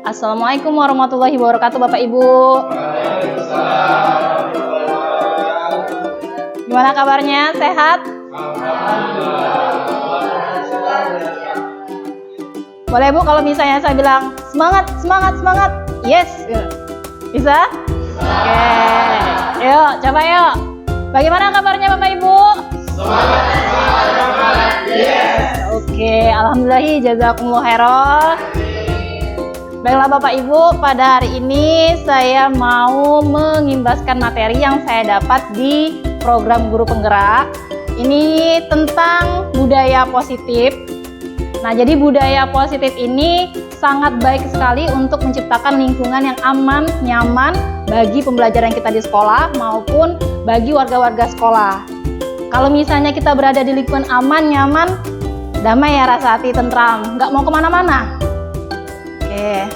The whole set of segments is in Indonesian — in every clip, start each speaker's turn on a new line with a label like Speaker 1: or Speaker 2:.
Speaker 1: Assalamualaikum warahmatullahi wabarakatuh, Bapak Ibu. Gimana kabarnya? Sehat? Boleh Bu, kalau misalnya saya bilang semangat, semangat, semangat. Yes. Bisa? Oke. Yuk, coba yuk. Bagaimana kabarnya Bapak Ibu?
Speaker 2: Semangat, semangat. Yes.
Speaker 1: Oke, alhamdulillah, jazakumullah khairan. Baiklah Bapak Ibu, pada hari ini saya mau mengimbaskan materi yang saya dapat di program Guru Penggerak. Ini tentang budaya positif. Nah, jadi budaya positif ini sangat baik sekali untuk menciptakan lingkungan yang aman, nyaman bagi pembelajaran kita di sekolah maupun bagi warga-warga sekolah. Kalau misalnya kita berada di lingkungan aman, nyaman, damai ya, rasa hati tentram, nggak mau kemana-mana. Oke.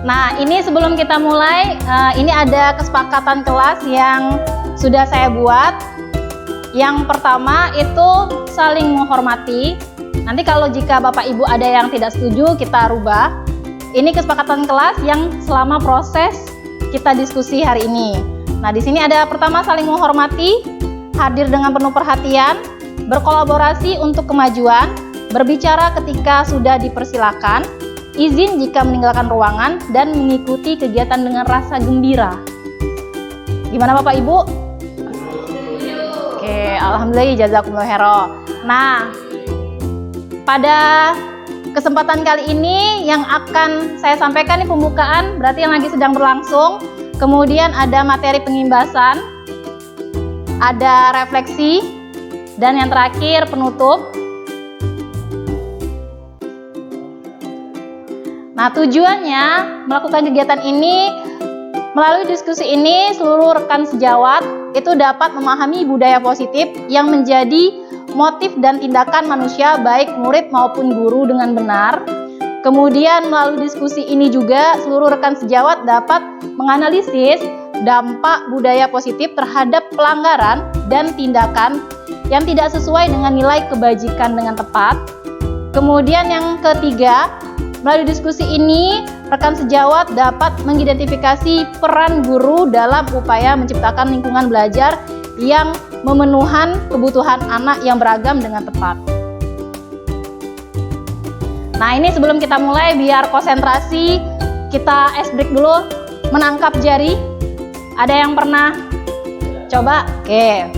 Speaker 1: Nah, ini sebelum kita mulai, ini ada kesepakatan kelas yang sudah saya buat. Yang pertama itu saling menghormati. Nanti kalau jika Bapak Ibu ada yang tidak setuju, kita rubah. Ini kesepakatan kelas yang selama proses kita diskusi hari ini. Nah, di sini ada pertama saling menghormati, hadir dengan penuh perhatian, berkolaborasi untuk kemajuan, berbicara ketika sudah dipersilakan, izin jika meninggalkan ruangan, dan mengikuti kegiatan dengan rasa gembira. Gimana Bapak Ibu? Oke, alhamdulillah, jazakumullah khairan. Nah, pada kesempatan kali ini yang akan saya sampaikan ini pembukaan, berarti yang lagi sedang berlangsung. Kemudian ada materi pengimbasan, ada refleksi, dan yang terakhir penutup. Nah, tujuannya melakukan kegiatan ini, melalui diskusi ini seluruh rekan sejawat itu dapat memahami budaya positif yang menjadi motif dan tindakan manusia baik murid maupun guru dengan benar. Kemudian melalui diskusi ini juga seluruh rekan sejawat dapat menganalisis dampak budaya positif terhadap pelanggaran dan tindakan yang tidak sesuai dengan nilai kebajikan dengan tepat. Kemudian yang ketiga, melalui diskusi ini, rekan sejawat dapat mengidentifikasi peran guru dalam upaya menciptakan lingkungan belajar yang memenuhi kebutuhan anak yang beragam dengan tepat. Nah, ini sebelum kita mulai, biar konsentrasi, kita ice break dulu. Menangkap jari. Ada yang pernah coba? Oke.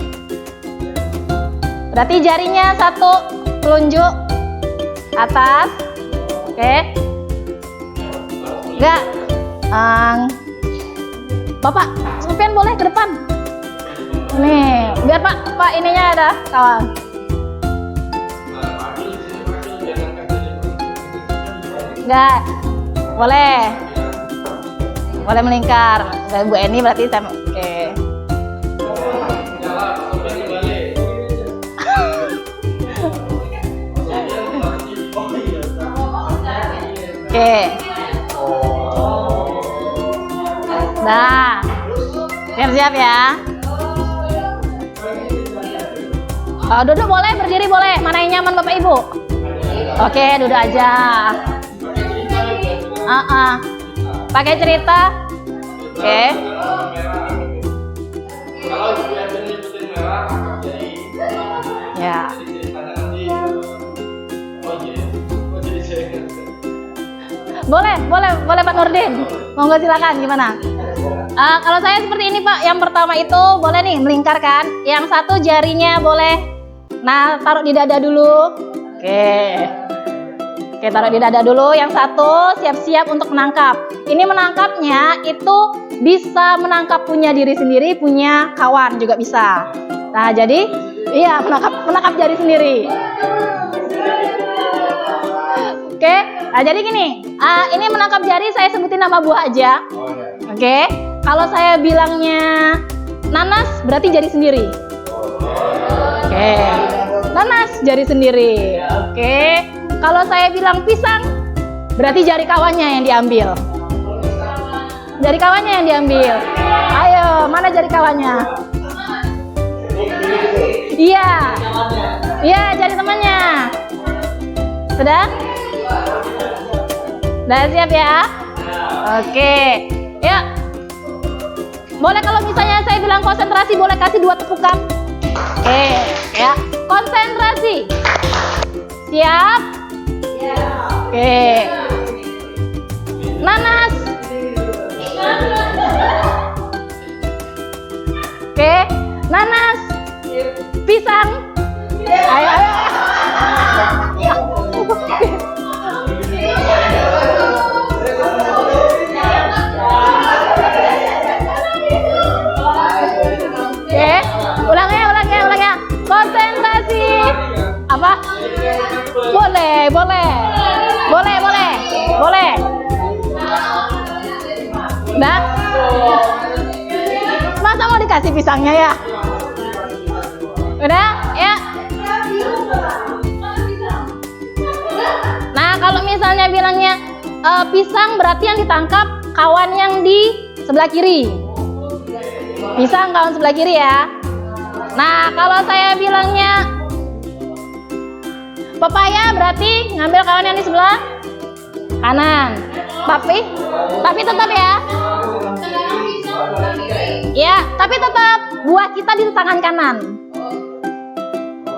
Speaker 1: Berarti jarinya satu, telunjuk atas. Oke. Enggak. Bapak, Sofian boleh ke depan. Nih, biar Pak ininya ada kawan. Enggak. Boleh. Boleh melingkar. Bu Eni berarti sama. Oke. Oke. Nah, siap-siap ya. Duduk boleh, berdiri boleh. Mana yang nyaman Bapak Ibu? Oke, duduk aja. Pakai cerita. Oke.
Speaker 2: Kalau biasa nyebutin merah, jadi.
Speaker 1: Ya. Boleh Pak Nurdin. Monggo silakan, gimana? Kalau saya seperti ini Pak, yang pertama itu boleh nih melingkarkan. Yang satu jarinya boleh, nah taruh di dada dulu. Oke, taruh di dada dulu. Yang satu siap-siap untuk menangkap. Ini menangkapnya itu bisa menangkap punya diri sendiri, punya kawan juga bisa. Nah, jadi iya menangkap jari sendiri. Oke, nah jadi gini, ini menangkap jari saya sebutin nama buah aja. Oke, kalau saya bilangnya nanas berarti jari sendiri. Oke, nanas jari sendiri. Oke, kalau saya bilang pisang berarti jari kawannya yang diambil. Jari kawannya yang diambil. Ayo, mana jari kawannya? Iya, jari temannya. Sudah? Sudah siap ya? Oke. Yuk. Boleh kalau misalnya saya bilang konsentrasi, boleh kasih 2 tepukan. Oke, ya. Konsentrasi. Siap? Oke. Nanas. Oke, nanas. Pisang. Ayo, ayo. Oke, ulang ya. Konsentrasi. Apa? Boleh. Udah? Masa mau dikasih pisangnya ya? Udah? Ya. Nah, kalau misalnya bilangnya pisang berarti yang ditangkap kawan yang di sebelah kiri. Pisang kawan sebelah kiri ya. Nah, kalau saya bilangnya pepaya berarti ngambil kawan yang di sebelah kanan. Tapi tetap ya. Ya, tapi tetap buah kita di tangan kanan.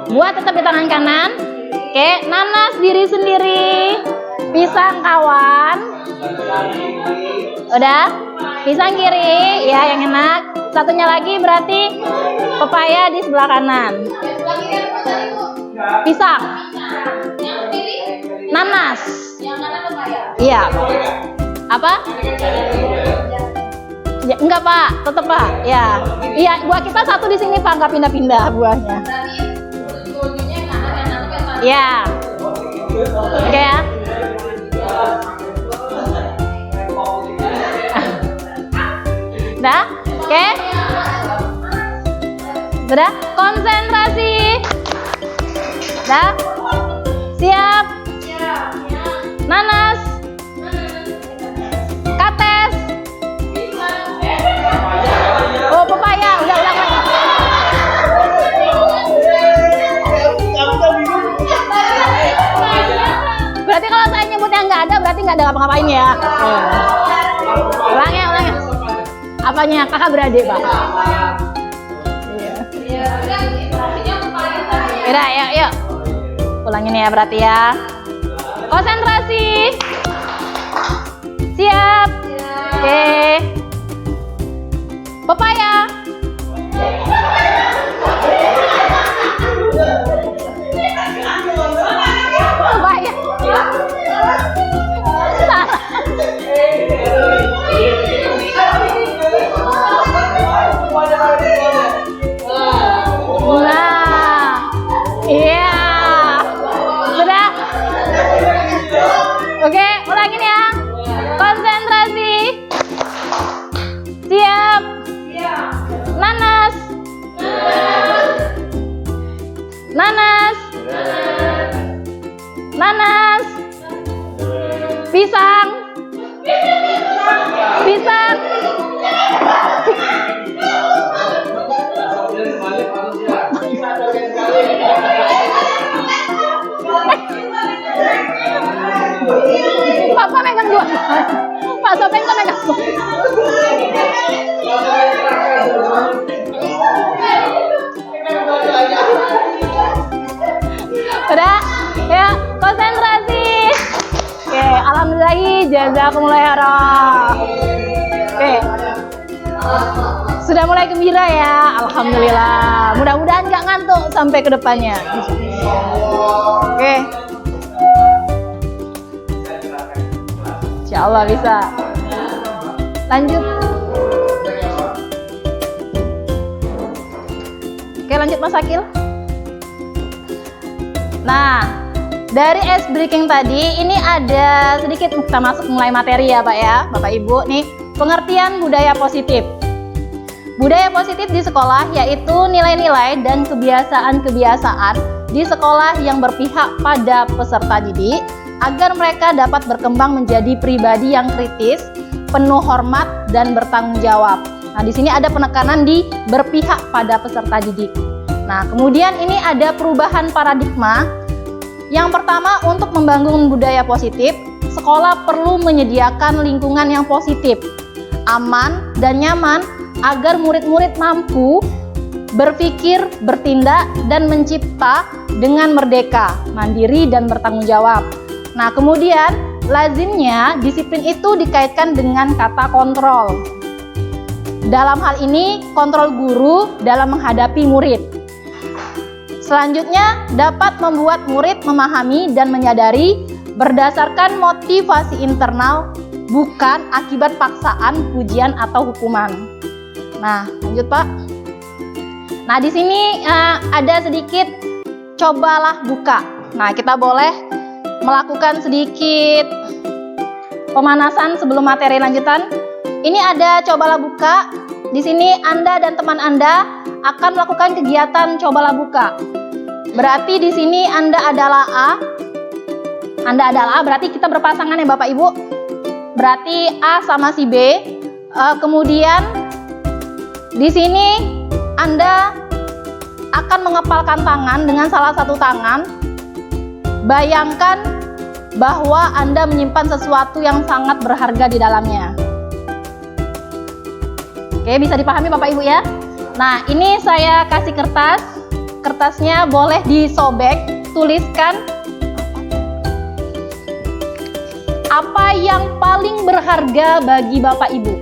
Speaker 1: Buah tetap di tangan kanan. Oke, nanas diri sendiri. Pisang kawan. Udah? Pisang kiri, ya yang enak. Satunya lagi berarti pepaya di sebelah kanan. Pisang. Nanas. Iya. Apa? Ya, enggak Pak, tetap Pak. Ya. Iya, buah kita satu di sini Pak, nggak pindah-pindah buahnya. Ya. Oke ya. Udah? Oke? Sudah? Konsentrasi. Udah? Siap? Nanas. Kates. Oh, pepaya. Udah ulang lagi. Berarti kalau saya nyebutnya nggak ada, berarti nggak ada ngapa-ngapain ya. Ulangnya. Apanya? Kakak beradik, Pak. Iya. Udah, yuk. Ulangin ya berarti ya. Konsentrasi. Siap. Oke. Pepaya. Pepaya. Nah, iya, sudah. Oke, ulangin ya. Konsentrasi. Siap. Nanas. Pisang. Papa megang dua. Pak Sopeng kok megang dua. Udah? Ya, konsentrasi. Oke, alhamdulillah, jazakumullah khairan. Oke. Sudah mulai gembira ya, alhamdulillah. Mudah-mudahan nggak ngantuk sampai ke depannya. Oke. Insya Allah bisa. Lanjut. Oke, lanjut Mas Akil. Nah, dari ice breaking tadi, ini ada sedikit kita masuk mulai materi ya Pak ya, Bapak Ibu. Nih, pengertian budaya positif. Budaya positif di sekolah yaitu nilai-nilai dan kebiasaan-kebiasaan di sekolah yang berpihak pada peserta didik agar mereka dapat berkembang menjadi pribadi yang kritis, penuh hormat dan bertanggung jawab. Nah, di sini ada penekanan di berpihak pada peserta didik. Nah, kemudian ini ada perubahan paradigma Yang pertama, untuk membangun budaya positif, sekolah perlu menyediakan lingkungan yang positif, aman, dan nyaman agar murid-murid mampu berpikir, bertindak, dan mencipta dengan merdeka, mandiri, dan bertanggung jawab. Nah, kemudian lazimnya disiplin itu dikaitkan dengan kata kontrol. Dalam hal ini, kontrol guru dalam menghadapi murid. Selanjutnya, dapat membuat murid memahami dan menyadari berdasarkan motivasi internal, bukan akibat paksaan, pujian, atau hukuman. Nah, lanjut Pak. Nah, di sini ada sedikit cobalah buka. Nah, kita boleh melakukan sedikit pemanasan sebelum materi lanjutan. Ini ada cobalah buka. Di sini Anda dan teman Anda akan melakukan kegiatan cobalah buka. Berarti di sini Anda adalah A. Anda adalah A, berarti kita berpasangan ya Bapak Ibu. Berarti A sama si B. Kemudian di sini Anda akan mengepalkan tangan dengan salah satu tangan. Bayangkan bahwa Anda menyimpan sesuatu yang sangat berharga di dalamnya. Oke, bisa dipahami Bapak Ibu ya? Nah, ini saya kasih kertas. Kertasnya boleh disobek, tuliskan apa yang paling berharga bagi Bapak Ibu.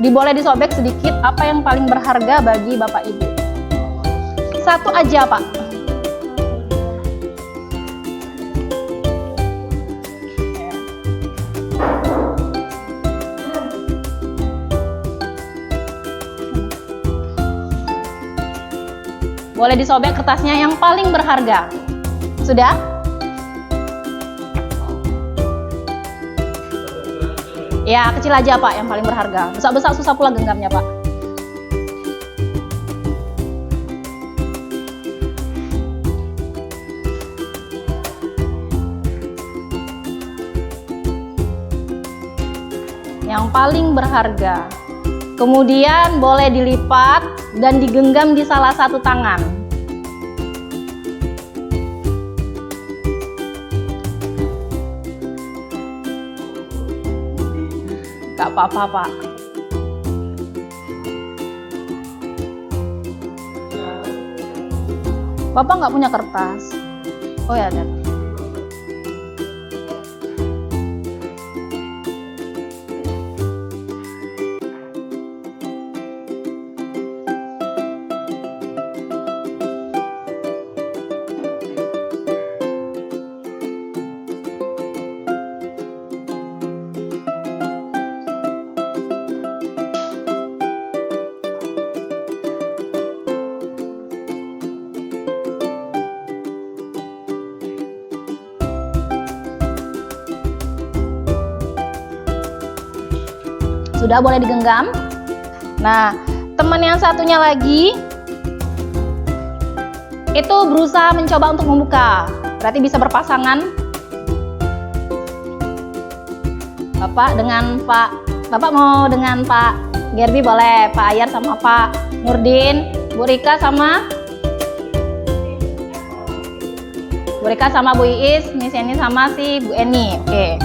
Speaker 1: Boleh disobek sedikit apa yang paling berharga bagi Bapak Ibu. Satu aja Pak. Boleh disobek kertasnya yang paling berharga. Sudah? Ya, kecil aja Pak yang paling berharga. Besar-besar susah pula genggamnya Pak. Yang paling berharga. Kemudian boleh dilipat dan digenggam di salah satu tangan. Gak apa-apa Pak. Bapak nggak punya kertas? Oh ya ada. Sudah, boleh digenggam. Nah, teman yang satunya lagi itu berusaha mencoba untuk membuka. Berarti bisa berpasangan. Bapak dengan Pak. Bapak mau dengan Pak Gerbi boleh. Pak Ayar sama Pak Nurdin. Bu Rika sama Bu Iis. Miss Eni sama si Bu Eni. Oke.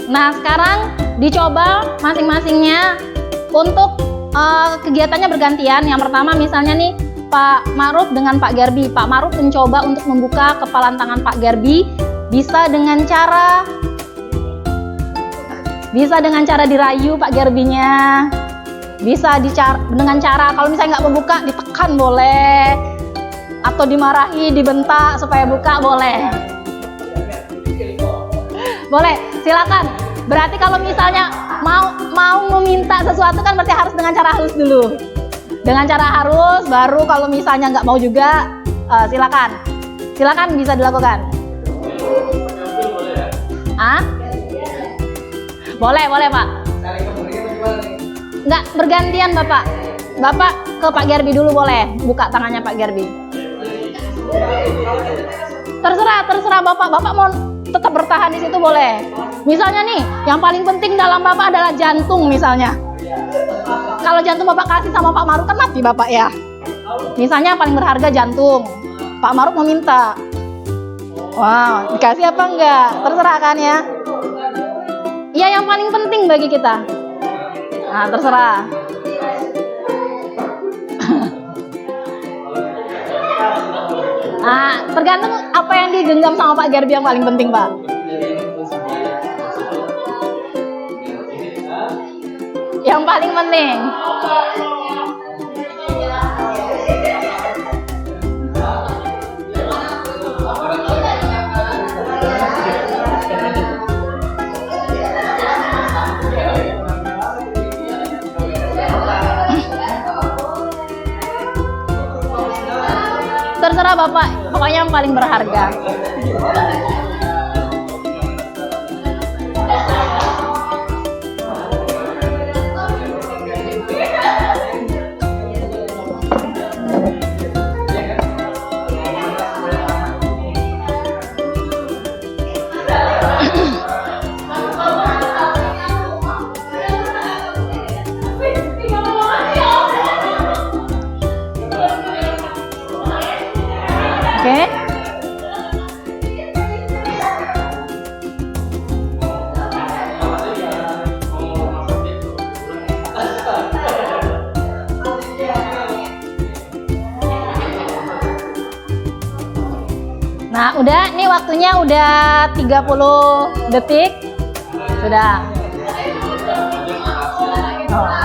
Speaker 1: Nah, sekarang dicoba masing-masingnya untuk kegiatannya bergantian. Yang pertama misalnya nih Pak Ma'ruf dengan Pak Gerbi. Pak Ma'ruf mencoba untuk membuka kepalan tangan Pak Gerbi. Bisa dengan cara dirayu Pak Gerbinya. Bisa dengan cara kalau misalnya nggak membuka ditekan boleh, atau dimarahi, dibentak supaya buka boleh. Boleh, silakan. Berarti kalau misalnya mau meminta sesuatu kan berarti harus dengan cara halus dulu. Dengan cara halus, baru kalau misalnya nggak mau juga, silakan bisa dilakukan. Boleh Pak. Nggak bergantian Bapak. Bapak ke Pak Gerbi dulu boleh, buka tangannya Pak Gerbi. Terserah Bapak. Bapak mau tetap bertahan di situ boleh. Misalnya nih, yang paling penting dalam Bapak adalah jantung misalnya. Kalau jantung Bapak kasih sama Pak Ma'ruf kan mati Bapak ya. Misalnya paling berharga jantung. Pak Ma'ruf meminta, Wow, dikasih apa enggak? Terserah kan ya. Iya, yang paling penting bagi kita. Nah, terserah. Nah, tergantung apa yang digenggam sama Pak Garbi yang paling penting, Pak. Yang paling penting. Terserah Bapak, pokoknya yang paling berharga. Oke. Nah, udah, ini waktunya udah 30 detik. Sudah.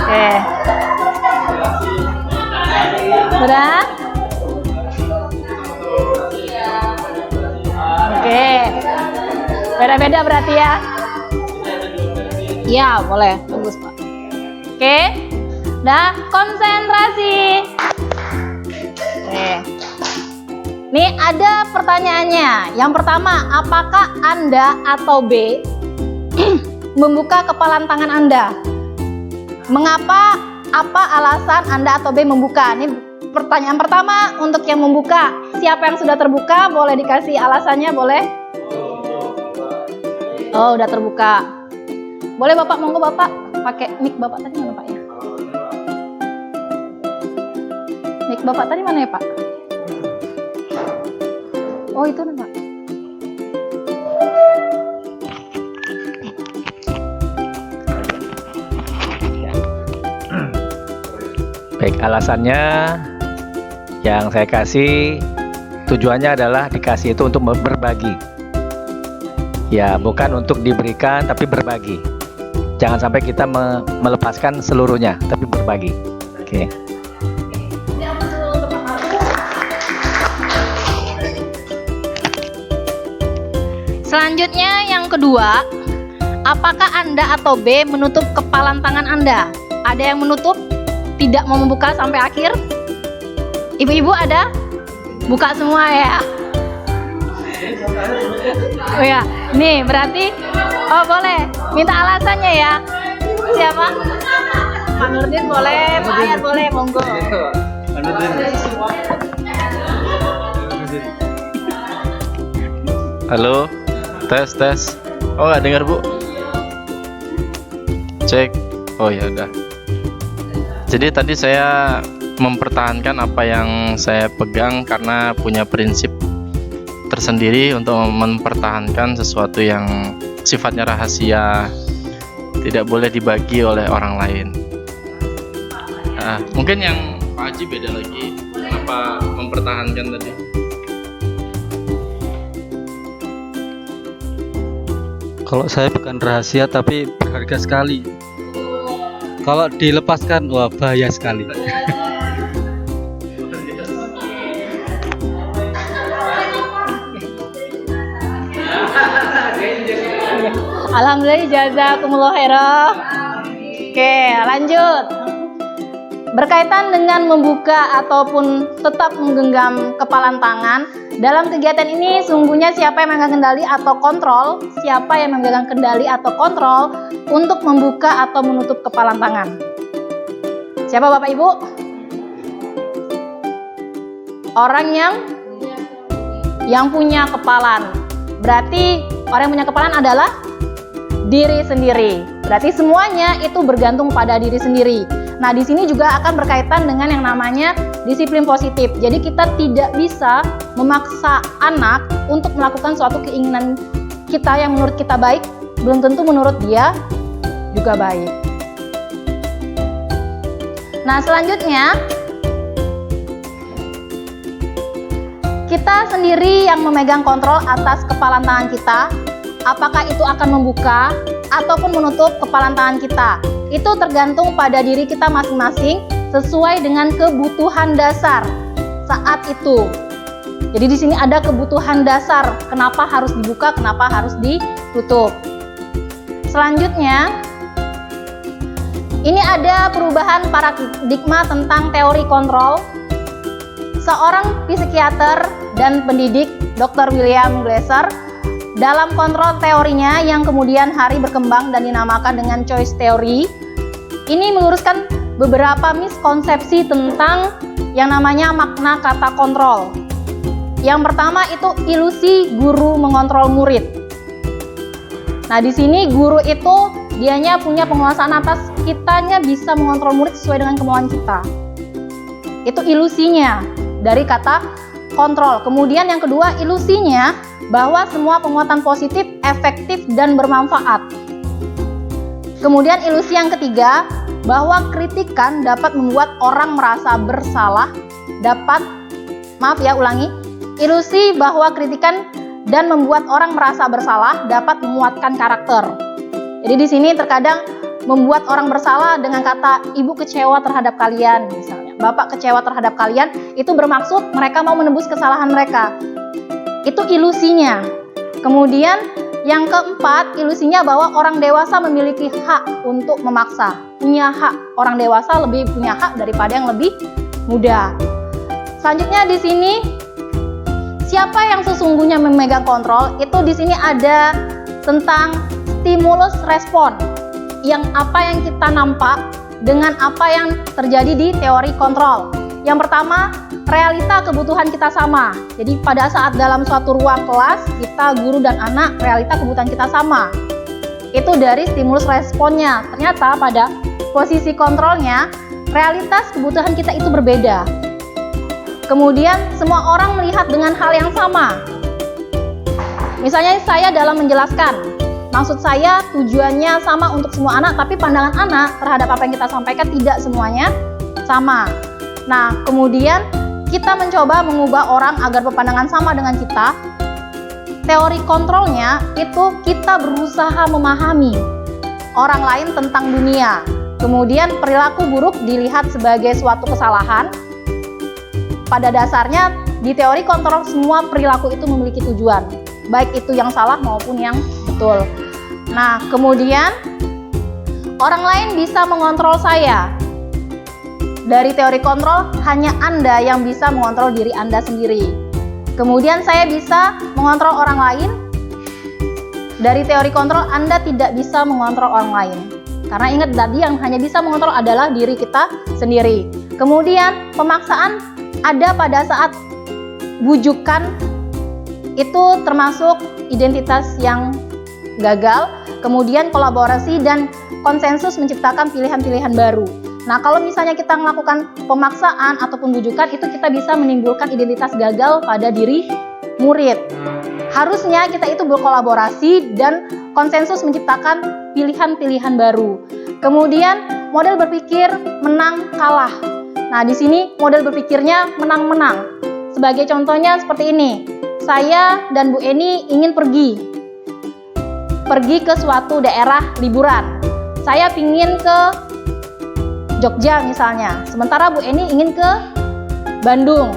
Speaker 1: Oke. Sudah? Oke. Beda-beda berarti ya? Iya, boleh. Bagus, Pak. Oke. Dah, konsentrasi. Oke. Nih ada pertanyaannya. Yang pertama, apakah Anda atau B membuka kepalan tangan Anda? Mengapa? Apa alasan Anda atau B membuka? Ini pertanyaan pertama untuk yang membuka. Siapa yang sudah terbuka? Boleh dikasih alasannya, boleh? Oh, udah terbuka. Boleh Bapak, monggo Bapak. Pakai mic Bapak tadi mana Pak ya? Mic Bapak tadi mana ya Pak? Oh, itu nih Pak.
Speaker 3: Baik, alasannya yang saya kasih tujuannya adalah dikasih itu untuk berbagi. Ya, bukan untuk diberikan tapi berbagi. Jangan sampai kita melepaskan seluruhnya tapi berbagi. Oke.
Speaker 1: Selanjutnya yang kedua, apakah Anda atau B menutup kepalan tangan Anda? Ada yang menutup? Tidak mau membuka sampai akhir? Ibu-ibu ada? Buka semua ya? Oh ya, nih berarti, oh boleh, minta alasannya ya. Siapa? Pak Nurdin boleh, Pak Ayat boleh, monggo.
Speaker 4: Halo, tes. Oh, nggak dengar Bu? Cek. Oh ya udah. Jadi tadi saya mempertahankan apa yang saya pegang karena punya prinsip tersendiri untuk mempertahankan sesuatu yang sifatnya rahasia, tidak boleh dibagi oleh orang lain. Nah, mungkin yang Pak Haji beda lagi. Kenapa mempertahankan tadi?
Speaker 5: Kalau saya bukan rahasia tapi berharga sekali. Kalau dilepaskan, wah bahaya sekali.
Speaker 1: Alhamdulillah, jazakumullah khairan. Oke, lanjut. Berkaitan dengan membuka ataupun tetap menggenggam kepalan tangan, dalam kegiatan ini sungguhnya siapa yang memegang kendali atau kontrol? Siapa yang memegang kendali atau kontrol untuk membuka atau menutup kepalan tangan? Siapa Bapak Ibu? Orang yang punya kepalan. Berarti orang yang punya kepalan adalah diri sendiri. Berarti semuanya itu bergantung pada diri sendiri. Nah, di sini juga akan berkaitan dengan yang namanya disiplin positif. Jadi kita tidak bisa memaksa anak untuk melakukan suatu keinginan kita yang menurut kita baik, belum tentu menurut dia juga baik. Nah, selanjutnya kita sendiri yang memegang kontrol atas kepalan tangan kita. Apakah itu akan membuka ataupun menutup kepalan tangan kita? Itu tergantung pada diri kita masing-masing sesuai dengan kebutuhan dasar saat itu. Jadi di sini ada kebutuhan dasar, kenapa harus dibuka, kenapa harus ditutup. Selanjutnya, ini ada perubahan paradigma tentang teori kontrol. Seorang psikiater dan pendidik, Dr. William Glasser, dalam kontrol teorinya yang kemudian hari berkembang dan dinamakan dengan choice theory, ini meluruskan beberapa miskonsepsi tentang yang namanya makna kata kontrol. Yang pertama itu ilusi guru mengontrol murid. Nah, di sini guru itu dianya punya penguasaan atas kitanya, bisa mengontrol murid sesuai dengan kemauan kita. Itu ilusinya dari kata kontrol. Kemudian yang kedua, ilusinya bahwa semua penguatan positif efektif dan bermanfaat. Kemudian ilusi yang ketiga, bahwa kritikan dapat membuat orang merasa bersalah, ilusi bahwa kritikan dan membuat orang merasa bersalah dapat memuatkan karakter. Jadi di sini terkadang membuat orang bersalah dengan kata ibu kecewa terhadap kalian misalnya, bapak kecewa terhadap kalian, itu bermaksud mereka mau menebus kesalahan mereka. Itu ilusinya. Kemudian yang keempat, ilusinya bahwa orang dewasa memiliki hak untuk memaksa. Punya hak. Orang dewasa lebih punya hak daripada yang lebih muda. Selanjutnya di sini, siapa yang sesungguhnya memegang kontrol? Itu di sini ada tentang stimulus respon. Yang apa yang kita nampak dengan apa yang terjadi di teori kontrol. Yang pertama, realita kebutuhan kita sama. Jadi pada saat dalam suatu ruang kelas, kita guru dan anak, realita kebutuhan kita sama. Itu dari stimulus responnya. Ternyata pada posisi kontrolnya, realitas kebutuhan kita itu berbeda. Kemudian semua orang melihat dengan hal yang sama. Misalnya saya dalam menjelaskan, maksud saya tujuannya sama untuk semua anak, tapi pandangan anak terhadap apa yang kita sampaikan tidak semuanya sama. Nah, kemudian kita mencoba mengubah orang agar berpandangan sama dengan kita. Teori kontrolnya itu kita berusaha memahami orang lain tentang dunia. Kemudian perilaku buruk dilihat sebagai suatu kesalahan. Pada dasarnya di teori kontrol semua perilaku itu memiliki tujuan, baik itu yang salah maupun yang betul. Nah, kemudian orang lain bisa mengontrol saya. Dari teori kontrol, hanya Anda yang bisa mengontrol diri Anda sendiri. Kemudian saya bisa mengontrol orang lain. Dari teori kontrol, Anda tidak bisa mengontrol orang lain. Karena ingat tadi yang hanya bisa mengontrol adalah diri kita sendiri. Kemudian pemaksaan ada pada saat bujukan, itu termasuk identitas yang gagal. Kemudian kolaborasi dan konsensus menciptakan pilihan-pilihan baru. Nah, kalau misalnya kita melakukan pemaksaan ataupun bujukan, itu kita bisa menimbulkan identitas gagal pada diri murid. Harusnya kita itu berkolaborasi dan konsensus menciptakan pilihan-pilihan baru. Kemudian model berpikir menang kalah. Nah, di sini model berpikirnya menang-menang. Sebagai contohnya seperti ini. Saya dan Bu Eni ingin pergi ke suatu daerah liburan. Saya ingin ke Jogja misalnya, sementara Bu Eni ingin ke Bandung.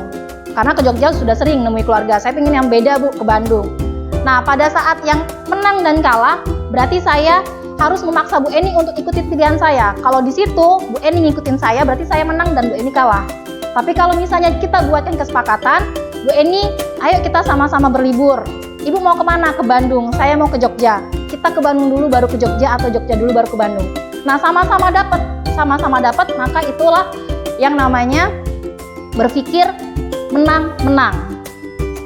Speaker 1: Karena ke Jogja sudah sering nemui keluarga, saya ingin yang beda Bu, ke Bandung. Nah, pada saat yang menang dan kalah, berarti saya harus memaksa Bu Eni untuk ikuti pilihan saya. Kalau di situ Bu Eni ngikutin saya, berarti saya menang dan Bu Eni kalah. Tapi kalau misalnya kita buatkan kesepakatan, Bu Eni, ayo kita sama-sama berlibur. Ibu mau kemana? Ke Bandung, saya mau ke Jogja. Kita ke Bandung dulu baru ke Jogja, atau Jogja dulu baru ke Bandung. Nah, sama-sama dapat, maka itulah yang namanya berpikir menang-menang.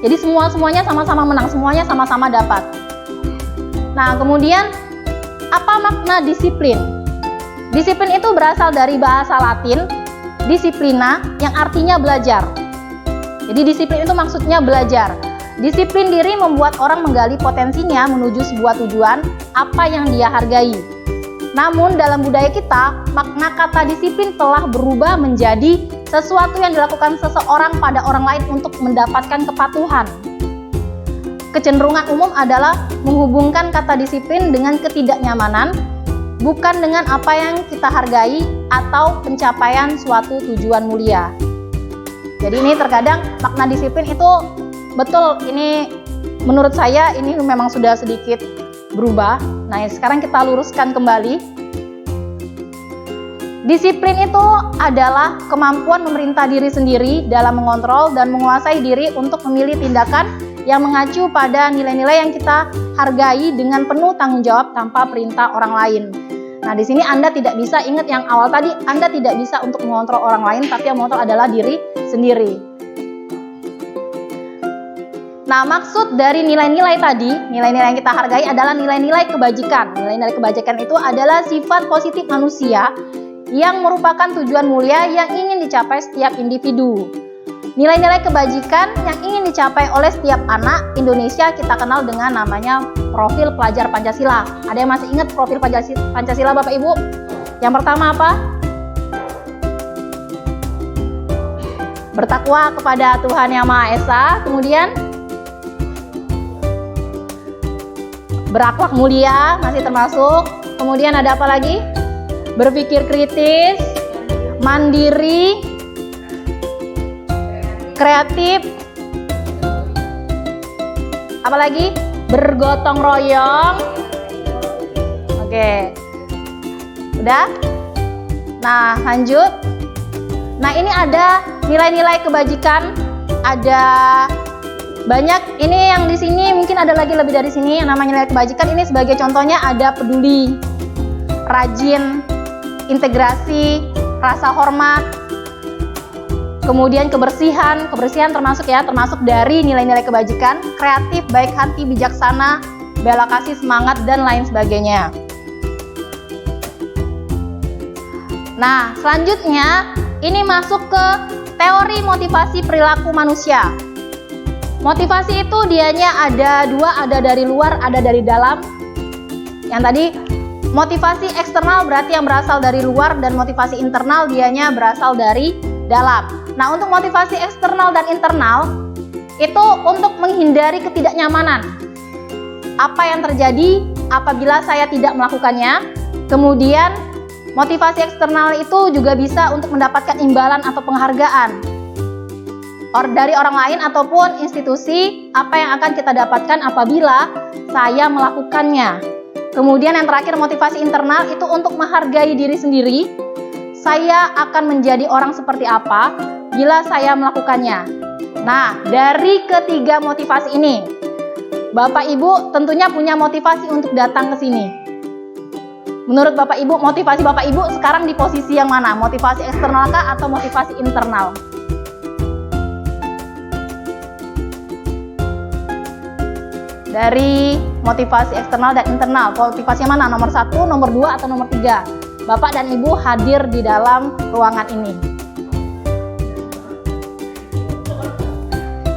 Speaker 1: Jadi semuanya sama-sama menang, semuanya sama-sama dapat. Nah, kemudian apa makna disiplin? Disiplin itu berasal dari bahasa Latin disciplina yang artinya belajar. Jadi disiplin itu maksudnya belajar. Disiplin diri membuat orang menggali potensinya menuju sebuah tujuan apa yang dia hargai. Namun dalam budaya kita, makna kata disiplin telah berubah menjadi sesuatu yang dilakukan seseorang pada orang lain untuk mendapatkan kepatuhan. Kecenderungan umum adalah menghubungkan kata disiplin dengan ketidaknyamanan, bukan dengan apa yang kita hargai atau pencapaian suatu tujuan mulia. Jadi ini terkadang makna disiplin itu betul, ini menurut saya ini memang sudah sedikit berubah. Nah, sekarang kita luruskan kembali. Disiplin itu adalah kemampuan memerintah diri sendiri dalam mengontrol dan menguasai diri untuk memilih tindakan yang mengacu pada nilai-nilai yang kita hargai dengan penuh tanggung jawab tanpa perintah orang lain. Nah, di sini Anda tidak bisa, ingat yang awal tadi, Anda tidak bisa untuk mengontrol orang lain, tapi yang mengontrol adalah diri sendiri. Nah, maksud dari nilai-nilai tadi, nilai-nilai yang kita hargai adalah nilai-nilai kebajikan. Nilai-nilai kebajikan itu adalah sifat positif manusia yang merupakan tujuan mulia yang ingin dicapai setiap individu. Nilai-nilai kebajikan yang ingin dicapai oleh setiap anak Indonesia kita kenal dengan namanya profil pelajar Pancasila. Ada yang masih ingat profil Pancasila Bapak Ibu? Yang pertama apa? Bertakwa kepada Tuhan Yang Maha Esa. Kemudian berakhlak mulia, masih termasuk. Kemudian ada apa lagi? Berpikir kritis, mandiri, kreatif, apalagi bergotong royong. Oke, udah. Nah, lanjut. Nah, ini ada nilai-nilai kebajikan, ada banyak. Ini yang di sini mungkin ada lagi lebih dari sini yang namanya nilai kebajikan. Ini sebagai contohnya ada peduli, rajin, integrasi, rasa hormat, kemudian kebersihan termasuk ya, termasuk dari nilai-nilai kebajikan, kreatif, baik hati, bijaksana, bela kasih, semangat, dan lain sebagainya. Nah, selanjutnya ini masuk ke teori motivasi perilaku manusia. Motivasi itu dianya ada dua, ada dari luar, ada dari dalam. Yang tadi motivasi eksternal berarti yang berasal dari luar, dan motivasi internal dianya berasal dari dalam. Nah, untuk motivasi eksternal dan internal itu untuk menghindari ketidaknyamanan. Apa yang terjadi apabila saya tidak melakukannya? Kemudian motivasi eksternal itu juga bisa untuk mendapatkan imbalan atau penghargaan dari orang lain ataupun institusi, apa yang akan kita dapatkan apabila saya melakukannya. Kemudian yang terakhir motivasi internal itu untuk menghargai diri sendiri. Saya akan menjadi orang seperti apa bila saya melakukannya. Nah, dari ketiga motivasi ini, Bapak Ibu tentunya punya motivasi untuk datang ke sini. Menurut Bapak Ibu, motivasi Bapak Ibu sekarang di posisi yang mana? Motivasi eksternal kah atau motivasi internal? Dari motivasi eksternal dan internal, motivasi yang mana? Nomor 1, nomor 2, atau nomor 3? Bapak dan Ibu hadir di dalam ruangan ini.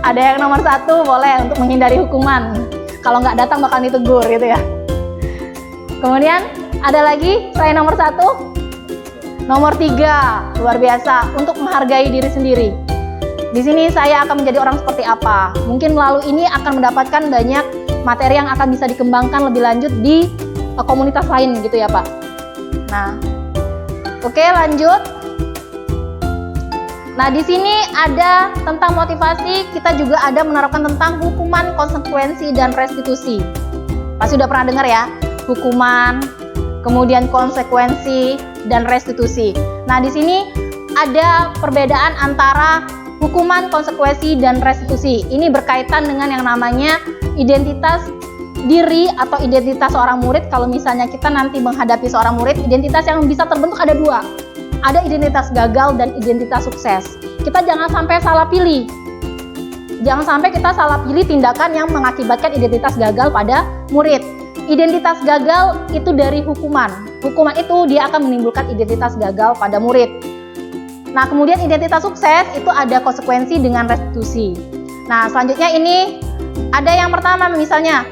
Speaker 1: Ada yang nomor 1 boleh untuk menghindari hukuman. Kalau nggak datang bakal ditegur gitu ya. Kemudian ada lagi selain nomor 1, nomor 3, luar biasa, untuk menghargai diri sendiri. Di sini saya akan menjadi orang seperti apa? Mungkin melalui ini akan mendapatkan banyak materi yang akan bisa dikembangkan lebih lanjut di komunitas lain gitu ya Pak. Nah, oke, lanjut. Nah, di sini ada tentang motivasi, kita juga ada menerapkan tentang hukuman, konsekuensi, dan restitusi. Pasti udah pernah dengar ya, hukuman, kemudian konsekuensi, dan restitusi. Nah, di sini ada perbedaan antara hukuman, konsekuensi, dan restitusi. Ini berkaitan dengan yang namanya identitas diri atau identitas seorang murid. Kalau misalnya kita nanti menghadapi seorang murid, identitas yang bisa terbentuk ada dua. Ada identitas gagal dan identitas sukses. Kita jangan sampai salah pilih. Jangan sampai kita salah pilih tindakan yang mengakibatkan identitas gagal pada murid. Identitas gagal itu dari hukuman. hukuman itu dia akan menimbulkan identitas gagal pada murid. Nah, kemudian identitas sukses itu ada konsekuensi dengan restitusi. Nah, selanjutnya ini ada yang pertama, misalnya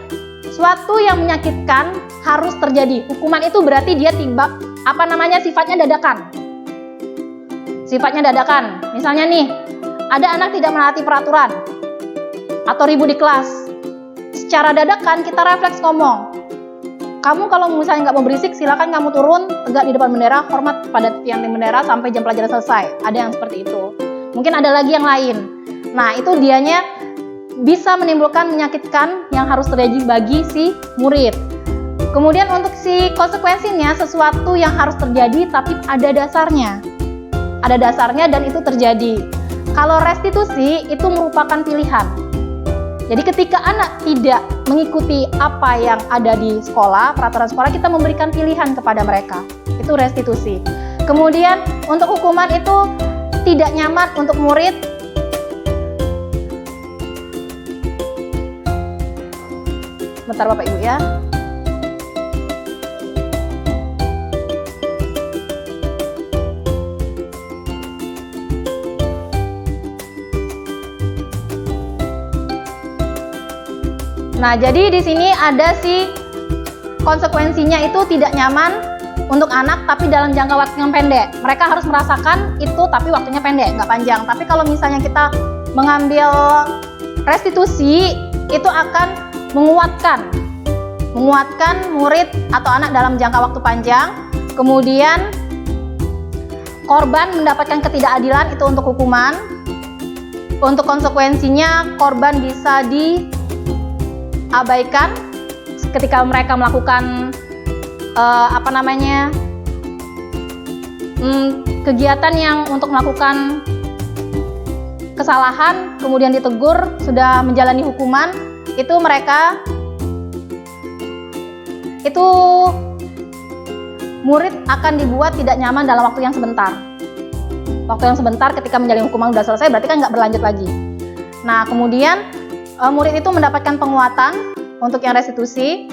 Speaker 1: suatu yang menyakitkan harus terjadi. Hukuman itu berarti dia sifatnya dadakan. Sifatnya dadakan. Misalnya nih, ada anak tidak menaati peraturan atau ribut di kelas. Secara dadakan kita refleks ngomong, kamu kalau misalnya nggak mau berisik, silakan kamu turun tegak di depan bendera, hormat pada tiang bendera sampai jam pelajaran selesai. Ada yang seperti itu. Mungkin ada lagi yang lain. Nah, itu dianya bisa menimbulkan menyakitkan yang harus terjadi bagi si murid. Kemudian untuk si konsekuensinya, sesuatu yang harus terjadi tapi ada dasarnya. Ada dasarnya dan itu terjadi. Kalau restitusi itu merupakan pilihan. Jadi ketika anak tidak mengikuti apa yang ada di sekolah, peraturan sekolah, kita memberikan pilihan kepada mereka. Itu restitusi. Kemudian untuk hukuman itu tidak nyaman untuk murid. Bentar Bapak Ibu ya. Nah, jadi di sini ada si konsekuensinya itu tidak nyaman untuk anak tapi dalam jangka waktu yang pendek. Mereka harus merasakan itu tapi waktunya pendek, nggak panjang. Tapi kalau misalnya kita mengambil restitusi, itu akan menguatkan murid atau anak dalam jangka waktu panjang. Kemudian korban mendapatkan ketidakadilan, itu untuk hukuman. Untuk konsekuensinya, korban bisa diabaikan ketika mereka melakukan kegiatan yang untuk melakukan kesalahan, kemudian ditegur, sudah menjalani hukuman, itu murid akan dibuat tidak nyaman dalam waktu yang sebentar. Waktu yang sebentar ketika menjalani hukuman sudah selesai, berarti kan nggak berlanjut lagi. Nah, kemudian murid itu mendapatkan penguatan untuk yang restitusi.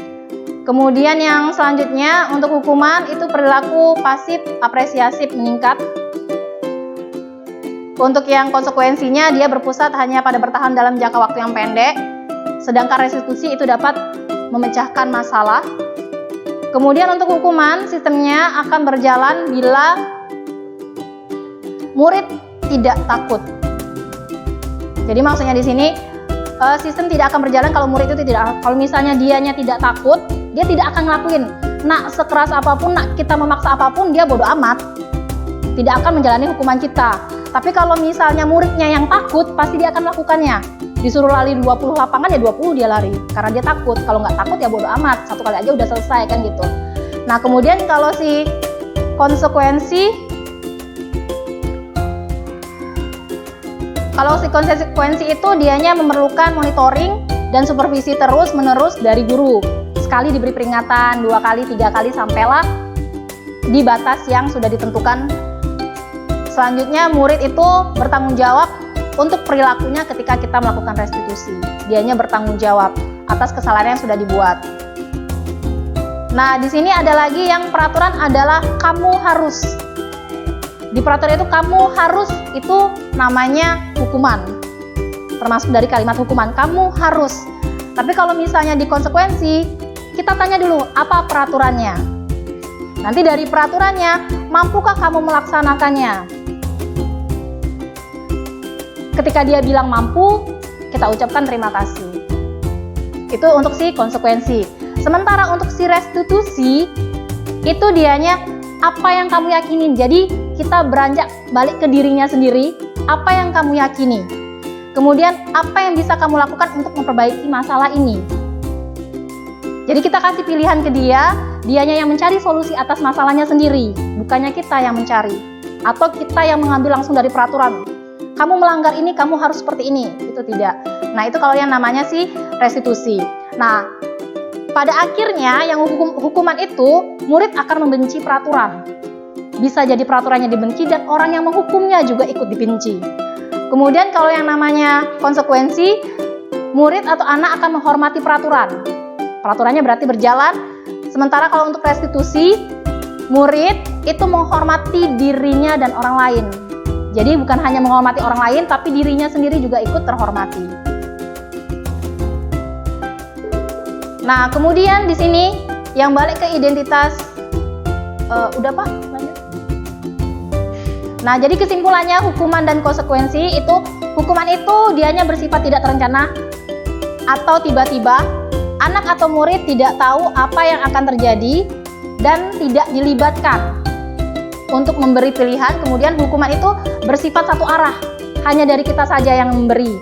Speaker 1: Kemudian yang selanjutnya untuk hukuman itu perilaku pasif apresiasi meningkat. Untuk yang konsekuensinya dia berpusat hanya pada bertahan dalam jangka waktu yang pendek. Sedangkan restitusi itu dapat memecahkan masalah. Kemudian untuk hukuman sistemnya akan berjalan bila murid tidak takut. Jadi maksudnya di sini sistem tidak akan berjalan kalau murid itu tidak. Kalau misalnya dianya tidak takut, dia tidak akan ngelakuin. Nak sekeras apapun, nak kita memaksa apapun, dia bodo amat. Tidak akan menjalani hukuman kita. Tapi kalau misalnya muridnya yang takut, pasti dia akan melakukannya. Disuruh lari 20 lapangan ya 20 dia lari. Karena dia takut. Kalau nggak takut ya bodo amat. Satu kali aja udah selesai kan gitu. Nah, kemudian kalau si konsekuensi itu dianya memerlukan monitoring dan supervisi terus-menerus dari guru. Sekali diberi peringatan, 2 kali, 3 kali, sampailah di batas yang sudah ditentukan. Selanjutnya murid itu bertanggung jawab untuk perilakunya ketika kita melakukan restitusi. Dianya bertanggung jawab atas kesalahan yang sudah dibuat. Nah, di sini ada lagi yang peraturan adalah kamu harus. Di peraturan itu kamu harus, itu namanya hukuman. Termasuk dari kalimat hukuman, kamu harus. Tapi kalau misalnya di konsekuensi, kita tanya dulu apa peraturannya. Nanti dari peraturannya, mampukah kamu melaksanakannya? Ketika dia bilang mampu, kita ucapkan terima kasih. Itu untuk si konsekuensi. Sementara untuk si restitusi, itu dianya apa yang kamu yakinin. Jadi kita beranjak balik ke dirinya sendiri, apa yang kamu yakini. Kemudian apa yang bisa kamu lakukan untuk memperbaiki masalah ini. Jadi kita kasih pilihan ke dianya yang mencari solusi atas masalahnya sendiri, bukannya kita yang mencari. Atau kita yang mengambil langsung dari peraturan. Kamu melanggar ini, kamu harus seperti ini. Itu tidak. Nah, itu kalau yang namanya si restitusi. Nah, pada akhirnya yang hukuman itu, murid akan membenci peraturan. Bisa jadi peraturannya dibenci dan orang yang menghukumnya juga ikut dibenci. Kemudian kalau yang namanya konsekuensi, murid atau anak akan menghormati peraturan. Peraturannya berarti berjalan. Sementara kalau untuk restitusi, murid itu menghormati dirinya dan orang lain. Jadi bukan hanya menghormati orang lain, tapi dirinya sendiri juga ikut terhormati. Nah, kemudian di sini yang balik ke identitas, udah Pak, lanjut. Nah, jadi kesimpulannya hukuman dan konsekuensi itu, hukuman itu dianya bersifat tidak terencana atau tiba-tiba. Anak atau murid tidak tahu apa yang akan terjadi dan tidak dilibatkan untuk memberi pilihan. Kemudian hukuman itu bersifat satu arah, hanya dari kita saja yang memberi.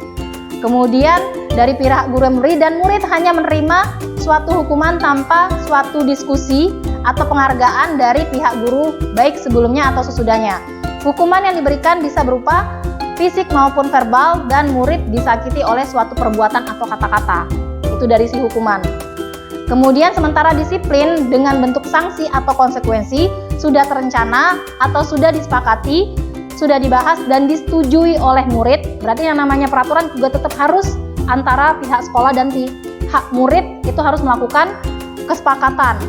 Speaker 1: Kemudian dari pihak guru yang memberi, dan murid hanya menerima suatu hukuman tanpa suatu diskusi atau penghargaan dari pihak guru, baik sebelumnya atau sesudahnya. Hukuman yang diberikan bisa berupa fisik maupun verbal, dan murid disakiti oleh suatu perbuatan atau kata-kata. Itu dari si hukuman. Kemudian sementara disiplin dengan bentuk sanksi atau konsekuensi sudah terencana atau sudah disepakati, sudah dibahas dan disetujui oleh murid. Berarti yang namanya peraturan juga tetap harus antara pihak sekolah dan pihak murid, itu harus melakukan kesepakatan.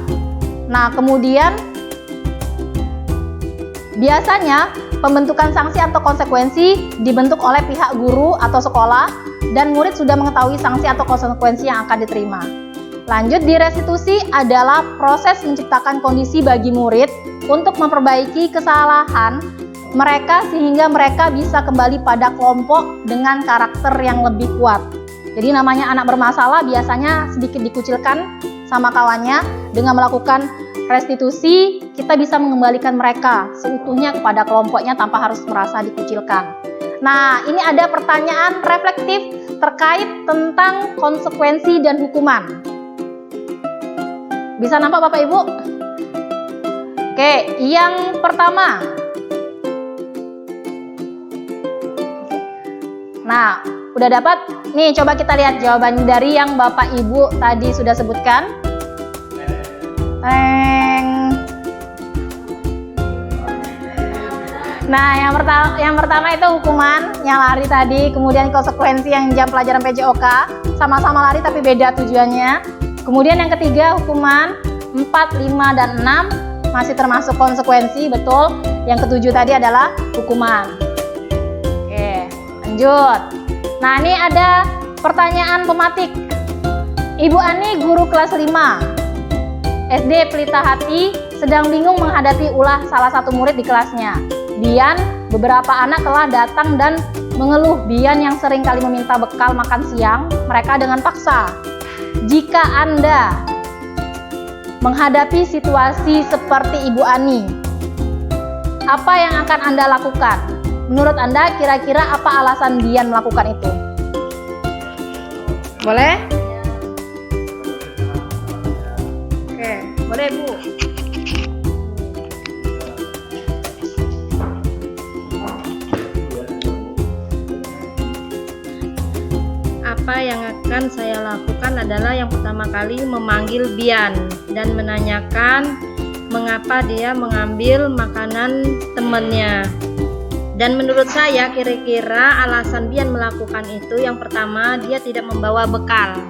Speaker 1: Nah, kemudian biasanya pembentukan sanksi atau konsekuensi dibentuk oleh pihak guru atau sekolah, dan murid sudah mengetahui sanksi atau konsekuensi yang akan diterima. Lanjut, di restitusi adalah proses menciptakan kondisi bagi murid untuk memperbaiki kesalahan mereka sehingga mereka bisa kembali pada kelompok dengan karakter yang lebih kuat. Jadi namanya anak bermasalah biasanya sedikit dikucilkan sama kawannya. Dengan melakukan restitusi, kita bisa mengembalikan mereka seutuhnya kepada kelompoknya tanpa harus merasa dikucilkan. Nah, ini ada pertanyaan reflektif terkait tentang konsekuensi dan hukuman. Bisa nampak Bapak Ibu? Oke, yang pertama. Nah, udah dapat? Nih, coba kita lihat jawaban dari yang Bapak Ibu tadi sudah sebutkan. Nah, yang pertama itu hukuman yang lari tadi, kemudian konsekuensi yang jam pelajaran PJOK, sama-sama lari tapi beda tujuannya. Kemudian yang ketiga hukuman 4, 5, dan 6 masih termasuk konsekuensi, betul. Yang ketujuh tadi adalah hukuman. Oke, lanjut. Nah, ini ada pertanyaan pematik. Ibu Ani, guru kelas 5 SD Pelita Hati, sedang bingung menghadapi ulah salah satu murid di kelasnya. Bian, beberapa anak telah datang dan mengeluh Bian yang sering kali meminta bekal makan siang mereka dengan paksa. Jika Anda menghadapi situasi seperti Ibu Ani, apa yang akan Anda lakukan? Menurut Anda kira-kira apa alasan Bian melakukan itu? Boleh? Oke, boleh Bu.
Speaker 6: Apa yang akan saya lakukan adalah yang pertama kali memanggil Bian dan menanyakan mengapa dia mengambil makanan temannya. Dan menurut saya kira-kira alasan Bian melakukan itu, yang pertama dia tidak membawa bekal,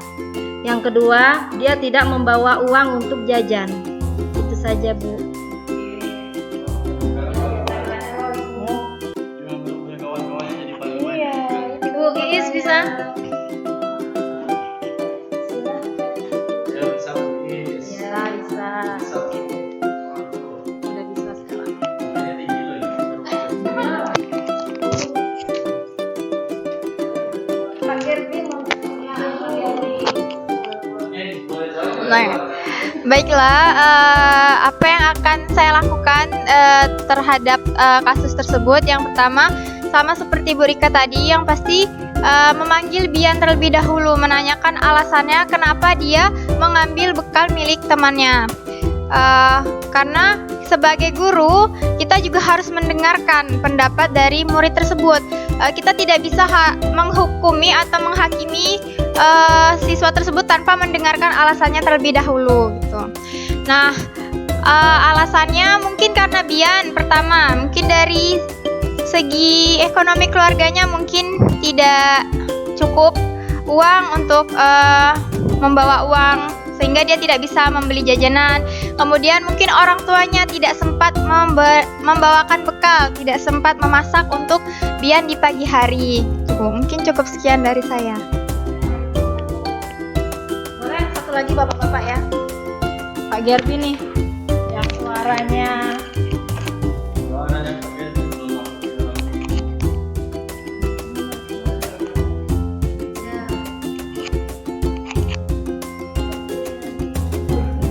Speaker 6: yang kedua dia tidak membawa uang untuk jajan. Itu saja Bu.
Speaker 1: Iya, Ibu Giis bisa?
Speaker 7: Baiklah, apa yang akan saya lakukan terhadap kasus tersebut? Yang pertama, sama seperti Bu Rika tadi, yang pasti memanggil Bian terlebih dahulu, menanyakan alasannya kenapa dia mengambil bekal milik temannya. Karena sebagai guru, kita juga harus mendengarkan pendapat dari murid tersebut. Kita tidak bisa menghukumi atau menghakimi siswa tersebut tanpa mendengarkan alasannya terlebih dahulu gitu. Nah, alasannya mungkin karena Bian, pertama mungkin dari segi ekonomi keluarganya mungkin tidak cukup uang untuk membawa uang sehingga dia tidak bisa membeli jajanan. Kemudian mungkin orang tuanya tidak sempat membawakan bekal, tidak sempat memasak untuk Bian di pagi hari. Mungkin cukup sekian dari saya.
Speaker 1: Boleh satu lagi bapak-bapak ya. Pak Gerbi nih, yang suaranya.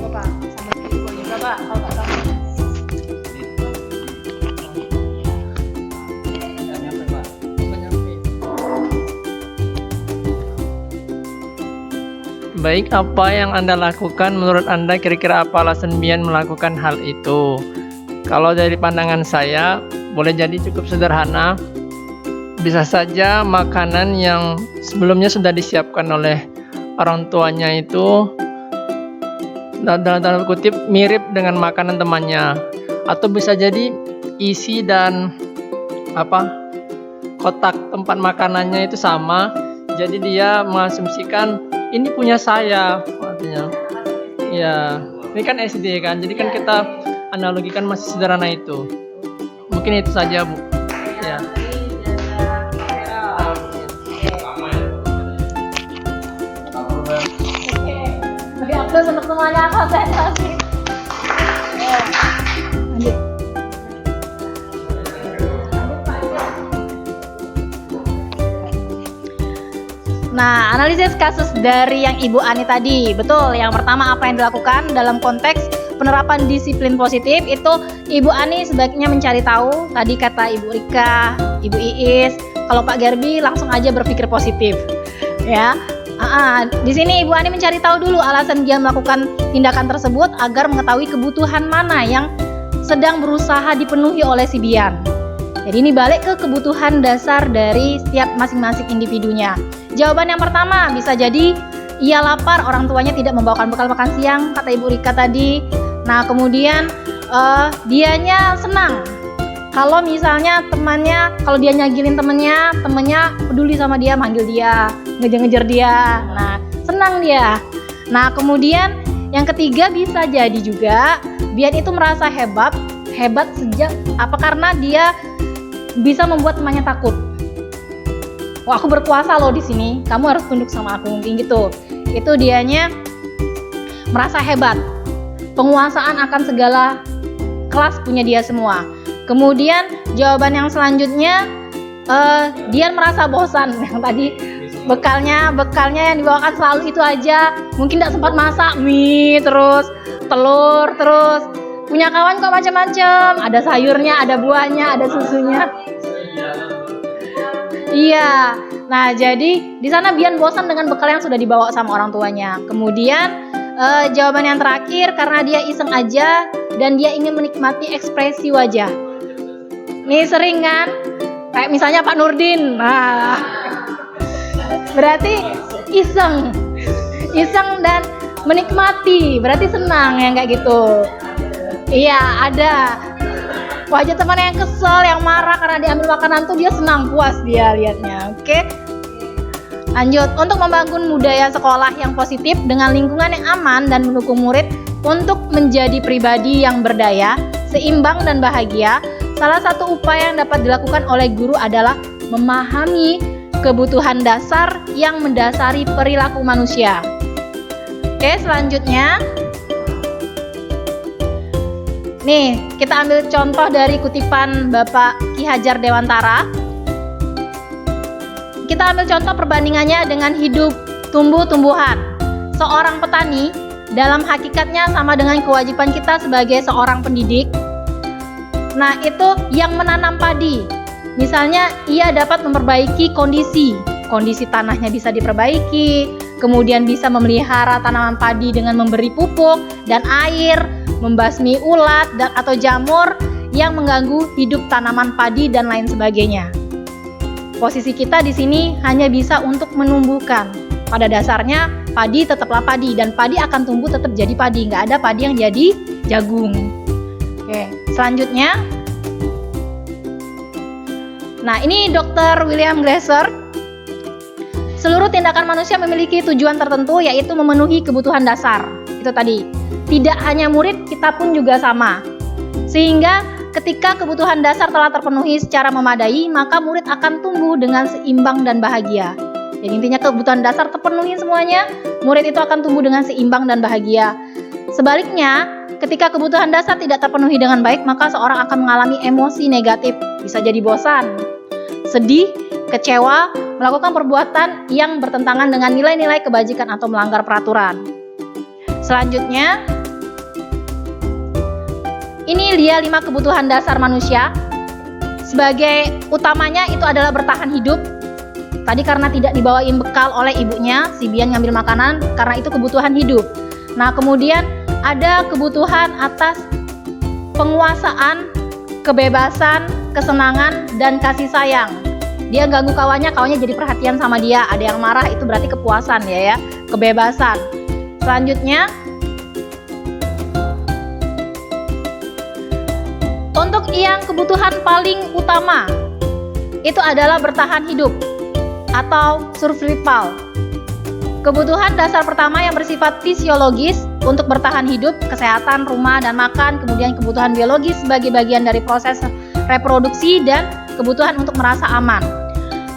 Speaker 1: Bapak, sama ibu juga Pak, kalau Pak sama.
Speaker 8: Baik, apa yang Anda lakukan? Menurut Anda kira-kira apa alasan Bian melakukan hal itu? Kalau dari pandangan saya, boleh jadi cukup sederhana. Bisa saja makanan yang sebelumnya sudah disiapkan oleh orang tuanya itu dalam tanda kutip mirip dengan makanan temannya, atau bisa jadi isi dan kotak tempat makanannya itu sama. Jadi dia mengasumsikan ini punya saya, artinya. Ya, ini kan SD kan, jadi kan kita analogikan masih sederhana itu. Mungkin itu saja, Bu. Ya.
Speaker 1: Beri aplaus untuk semuanya, konsentrasi. Lanjut. Nah, analisis kasus dari yang Ibu Ani tadi, betul. Yang pertama apa yang dilakukan dalam konteks penerapan disiplin positif itu Ibu Ani sebaiknya mencari tahu. Tadi kata Ibu Rika, Ibu Iis, kalau Pak Gerbi langsung aja berpikir positif, ya. Di sini Ibu Ani mencari tahu dulu alasan dia melakukan tindakan tersebut agar mengetahui kebutuhan mana yang sedang berusaha dipenuhi oleh si Bian. Jadi ini balik ke kebutuhan dasar dari setiap masing-masing individunya. Jawaban yang pertama bisa jadi ia lapar, orang tuanya tidak membawakan bekal makan siang, kata Ibu Rika tadi. Nah, kemudian dianya senang kalau misalnya temannya, kalau dia nyagilin temennya peduli sama dia, manggil dia, ngejar-ngejar dia. Nah, senang dia. Nah, kemudian yang ketiga bisa jadi juga Bian itu merasa hebat sejak karena dia bisa membuat temannya takut. Wah, aku berkuasa loh di sini, kamu harus tunduk sama aku, mungkin gitu. Itu dianya merasa hebat, penguasaan akan segala kelas punya dia semua. Kemudian jawaban yang selanjutnya, dia merasa bosan. Yang tadi bekalnya yang dibawakan selalu itu aja, mungkin tidak sempat masak mie terus, telur terus. Punya kawan kok macam-macam, ada sayurnya, ada buahnya, ada susunya. Iya, nah jadi di sana Bian bosan dengan bekal yang sudah dibawa sama orang tuanya. Kemudian jawaban yang terakhir karena dia iseng aja dan dia ingin menikmati ekspresi wajah. Nih sering kan, kayak misalnya Pak Nurdin. Nah, berarti iseng dan menikmati, berarti senang yang kayak gitu. Iya, ada. Wajah teman yang kesel, yang marah karena diambil makanan tuh dia senang, puas dia lihatnya. Oke. Lanjut, untuk membangun budaya sekolah yang positif dengan lingkungan yang aman dan mendukung murid untuk menjadi pribadi yang berdaya, seimbang dan bahagia, salah satu upaya yang dapat dilakukan oleh guru adalah memahami kebutuhan dasar yang mendasari perilaku manusia. Oke, selanjutnya nih, kita ambil contoh dari kutipan Bapak Ki Hajar Dewantara. Kita ambil contoh perbandingannya dengan hidup tumbuh-tumbuhan. Seorang petani dalam hakikatnya sama dengan kewajiban kita sebagai seorang pendidik. Nah, itu yang menanam padi. Misalnya, ia dapat memperbaiki kondisi tanahnya bisa diperbaiki, kemudian bisa memelihara tanaman padi dengan memberi pupuk dan air, membasmi ulat atau jamur yang mengganggu hidup tanaman padi dan lain sebagainya. Posisi kita di sini hanya bisa untuk menumbuhkan. Pada dasarnya padi tetaplah padi dan padi akan tumbuh tetap jadi padi, nggak ada padi yang jadi jagung. Oke, selanjutnya. Nah, ini Dr. William Glasser. Seluruh tindakan manusia memiliki tujuan tertentu, yaitu memenuhi kebutuhan dasar. Itu tadi. Tidak hanya murid, kita pun juga sama. Sehingga ketika kebutuhan dasar telah terpenuhi secara memadai, maka murid akan tumbuh dengan seimbang dan bahagia. Jadi intinya kebutuhan dasar terpenuhi semuanya, murid itu akan tumbuh dengan seimbang dan bahagia. Sebaliknya, ketika kebutuhan dasar tidak terpenuhi dengan baik, maka seorang akan mengalami emosi negatif. Bisa jadi bosan, sedih, kecewa, melakukan perbuatan yang bertentangan dengan nilai-nilai kebajikan atau melanggar peraturan. Selanjutnya, ini dia 5 kebutuhan dasar manusia. Sebagai utamanya itu adalah bertahan hidup. Tadi karena tidak dibawain bekal oleh ibunya, si Bian ngambil makanan karena itu kebutuhan hidup. Nah, kemudian ada kebutuhan atas penguasaan, kebebasan, kesenangan, dan kasih sayang. Dia ganggu kawannya jadi perhatian sama dia. Ada yang marah, itu berarti kepuasan ya, kebebasan. Selanjutnya, untuk yang kebutuhan paling utama itu adalah bertahan hidup atau survival. Kebutuhan dasar pertama yang bersifat fisiologis untuk bertahan hidup, kesehatan, rumah dan makan, kemudian kebutuhan biologis sebagai bagian dari proses reproduksi, dan kebutuhan untuk merasa aman.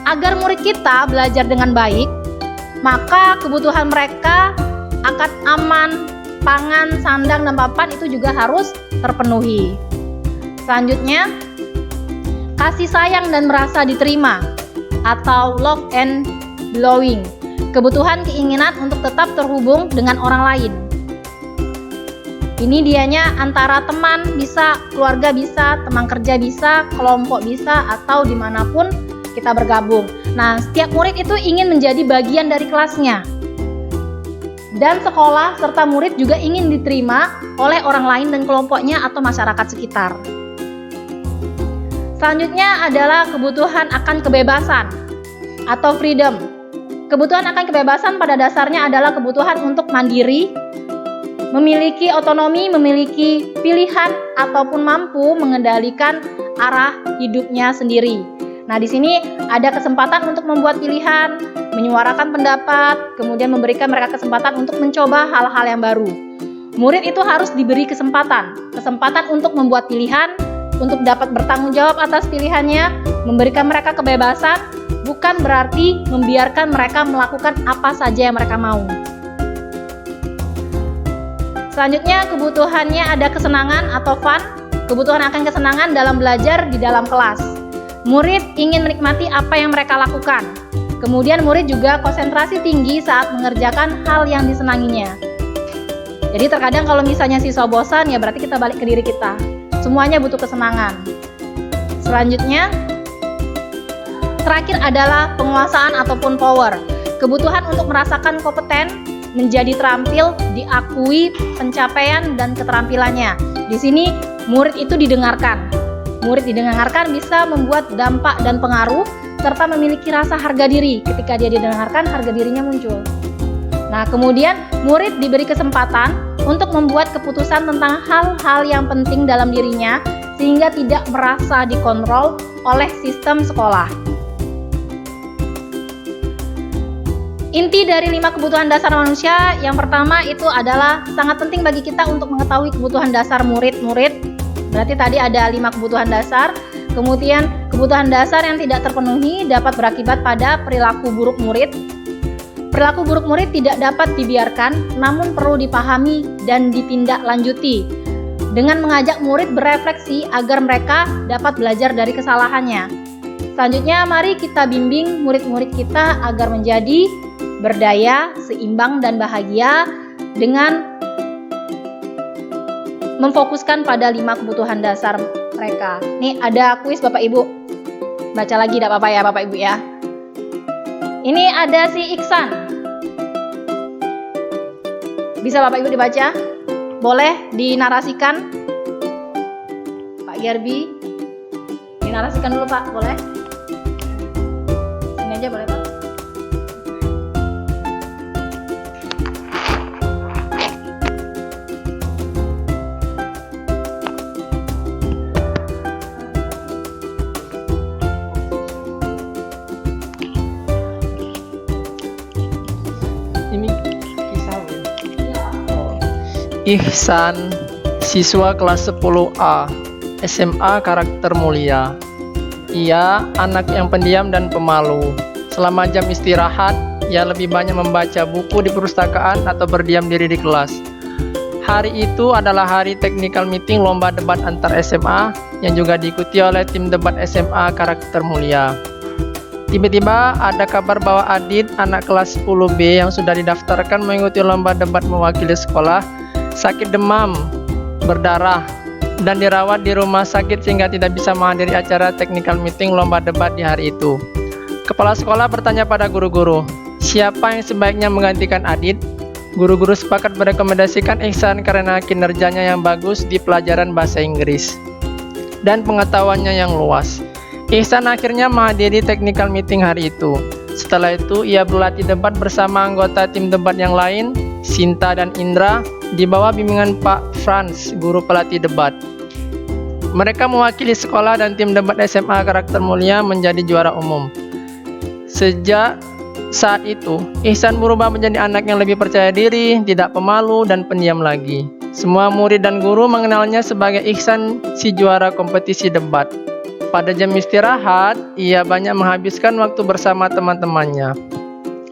Speaker 1: Agar murid kita belajar dengan baik, maka kebutuhan mereka akan aman, pangan, sandang, dan papan itu juga harus terpenuhi. Selanjutnya, kasih sayang dan merasa diterima atau love and belonging. Kebutuhan keinginan untuk tetap terhubung dengan orang lain. Ini dianya antara teman bisa, keluarga bisa, teman kerja bisa, kelompok bisa, atau dimanapun kita bergabung. Nah, setiap murid itu ingin menjadi bagian dari kelasnya. Dan sekolah serta murid juga ingin diterima oleh orang lain dan kelompoknya atau masyarakat sekitar. Selanjutnya adalah kebutuhan akan kebebasan atau freedom. Kebutuhan akan kebebasan pada dasarnya adalah kebutuhan untuk mandiri, memiliki otonomi, memiliki pilihan, ataupun mampu mengendalikan arah hidupnya sendiri. Nah, di sini ada kesempatan untuk membuat pilihan, menyuarakan pendapat, kemudian memberikan mereka kesempatan untuk mencoba hal-hal yang baru. Murid itu harus diberi kesempatan untuk membuat pilihan, untuk dapat bertanggung jawab atas pilihannya, memberikan mereka kebebasan, bukan berarti membiarkan mereka melakukan apa saja yang mereka mau. Selanjutnya, kebutuhannya ada kesenangan atau fun. Kebutuhan akan kesenangan dalam belajar di dalam kelas. Murid ingin menikmati apa yang mereka lakukan. Kemudian murid juga konsentrasi tinggi saat mengerjakan hal yang disenanginya. Jadi terkadang kalau misalnya siswa bosan, ya berarti kita balik ke diri kita. Semuanya butuh kesenangan. Selanjutnya, terakhir adalah penguasaan ataupun power. Kebutuhan untuk merasakan kompeten, menjadi terampil, diakui pencapaian dan keterampilannya. Di sini murid itu didengarkan. Murid didengarkan bisa membuat dampak dan pengaruh, serta memiliki rasa harga diri. Ketika dia didengarkan, harga dirinya muncul. Nah, kemudian murid diberi kesempatan untuk membuat keputusan tentang hal-hal yang penting dalam dirinya, sehingga tidak merasa dikontrol oleh sistem sekolah. Inti dari 5 kebutuhan dasar manusia, yang pertama itu adalah sangat penting bagi kita untuk mengetahui kebutuhan dasar murid-murid. Berarti tadi ada 5 kebutuhan dasar. Kemudian kebutuhan dasar yang tidak terpenuhi dapat berakibat pada perilaku buruk murid. Perilaku buruk murid tidak dapat dibiarkan, namun perlu dipahami dan ditindaklanjuti dengan mengajak murid berefleksi agar mereka dapat belajar dari kesalahannya. Selanjutnya, mari kita bimbing murid-murid kita agar menjadi berdaya, seimbang, dan bahagia dengan memfokuskan pada 5 kebutuhan dasar mereka. Nih ada kuis Bapak Ibu. Baca lagi tidak apa-apa ya Bapak Ibu ya. Ini ada si Iksan. Bisa Bapak Ibu dibaca? Boleh dinarasikan? Pak Gerbi. Dinarasikan dulu Pak, boleh? Sini aja boleh Pak.
Speaker 8: Ihsan, siswa kelas 10A, SMA Karakter Mulia. Ia anak yang pendiam dan pemalu. Selama jam istirahat, ia lebih banyak membaca buku di perpustakaan atau berdiam diri di kelas. Hari itu adalah hari technical meeting lomba debat antar SMA yang juga diikuti oleh tim debat SMA Karakter Mulia. Tiba-tiba ada kabar bahwa Adit, anak kelas 10B yang sudah didaftarkan mengikuti lomba debat mewakili sekolah, sakit demam, berdarah, dan dirawat di rumah sakit sehingga tidak bisa menghadiri acara technical meeting lomba debat di hari itu. Kepala sekolah bertanya pada guru-guru, siapa yang sebaiknya menggantikan Adit? Guru-guru sepakat merekomendasikan Ihsan karena kinerjanya yang bagus di pelajaran bahasa Inggris dan pengetahuannya yang luas. Ihsan akhirnya menghadiri technical meeting hari itu. Setelah itu, ia berlatih debat bersama anggota tim debat yang lain, Sinta dan Indra, di bawah bimbingan Pak Franz, guru pelatih debat. Mereka mewakili sekolah dan tim debat SMA Karakter Mulia menjadi juara umum. Sejak saat itu, Ihsan berubah menjadi anak yang lebih percaya diri, tidak pemalu, dan pendiam lagi. Semua murid dan guru mengenalnya sebagai Ihsan, si juara kompetisi debat. Pada jam istirahat, ia banyak menghabiskan waktu bersama teman-temannya.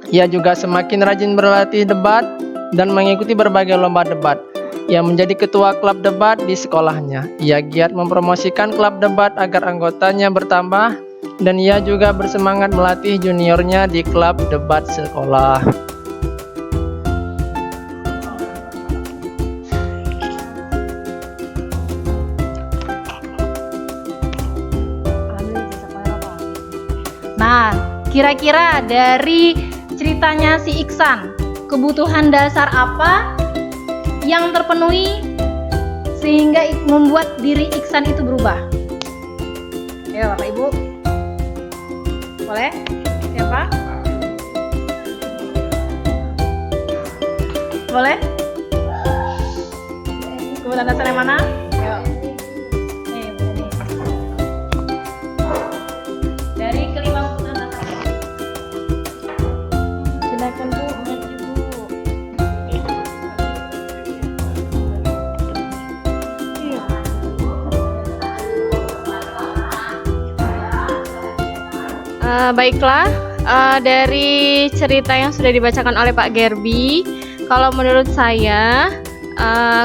Speaker 8: Ia juga semakin rajin berlatih debat dan mengikuti berbagai lomba debat. Ia menjadi ketua klub debat di sekolahnya. Ia giat mempromosikan klub debat agar anggotanya bertambah, dan ia juga bersemangat melatih juniornya di klub debat sekolah.
Speaker 1: Nah, kira-kira dari ceritanya si Ihsan, kebutuhan dasar apa yang terpenuhi sehingga membuat diri Ihsan itu berubah? Ayo Bapak Ibu, boleh? Siapa? Boleh? Kebutuhan dasar yang mana? Ayo. Nih, ini. Dari kelima kebutuhan dasar. Silakan Bu, maju Bu.
Speaker 6: Baiklah, dari cerita yang sudah dibacakan oleh Pak Gerbi, kalau menurut saya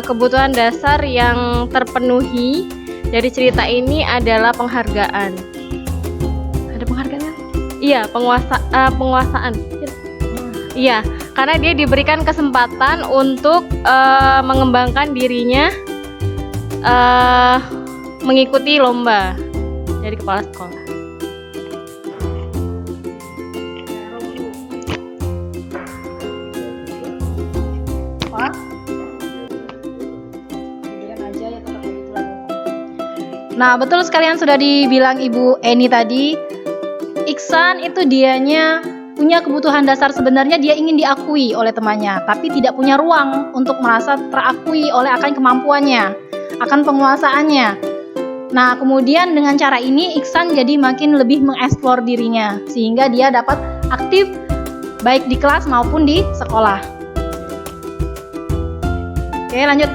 Speaker 6: kebutuhan dasar yang terpenuhi dari cerita ini adalah penghargaan. Ada penghargaan? Iya, penguasaan. Iya, karena dia diberikan kesempatan untuk mengembangkan dirinya, mengikuti lomba dari kepala sekolah.
Speaker 1: Nah, betul sekalian sudah dibilang Ibu Eni tadi, Ihsan itu dianya punya kebutuhan dasar, sebenarnya dia ingin diakui oleh temannya, tapi tidak punya ruang untuk merasa terakui oleh akan kemampuannya, akan penguasaannya. Nah, kemudian dengan cara ini Ihsan jadi makin lebih mengeksplor dirinya, sehingga dia dapat aktif baik di kelas maupun di sekolah. Oke, lanjut.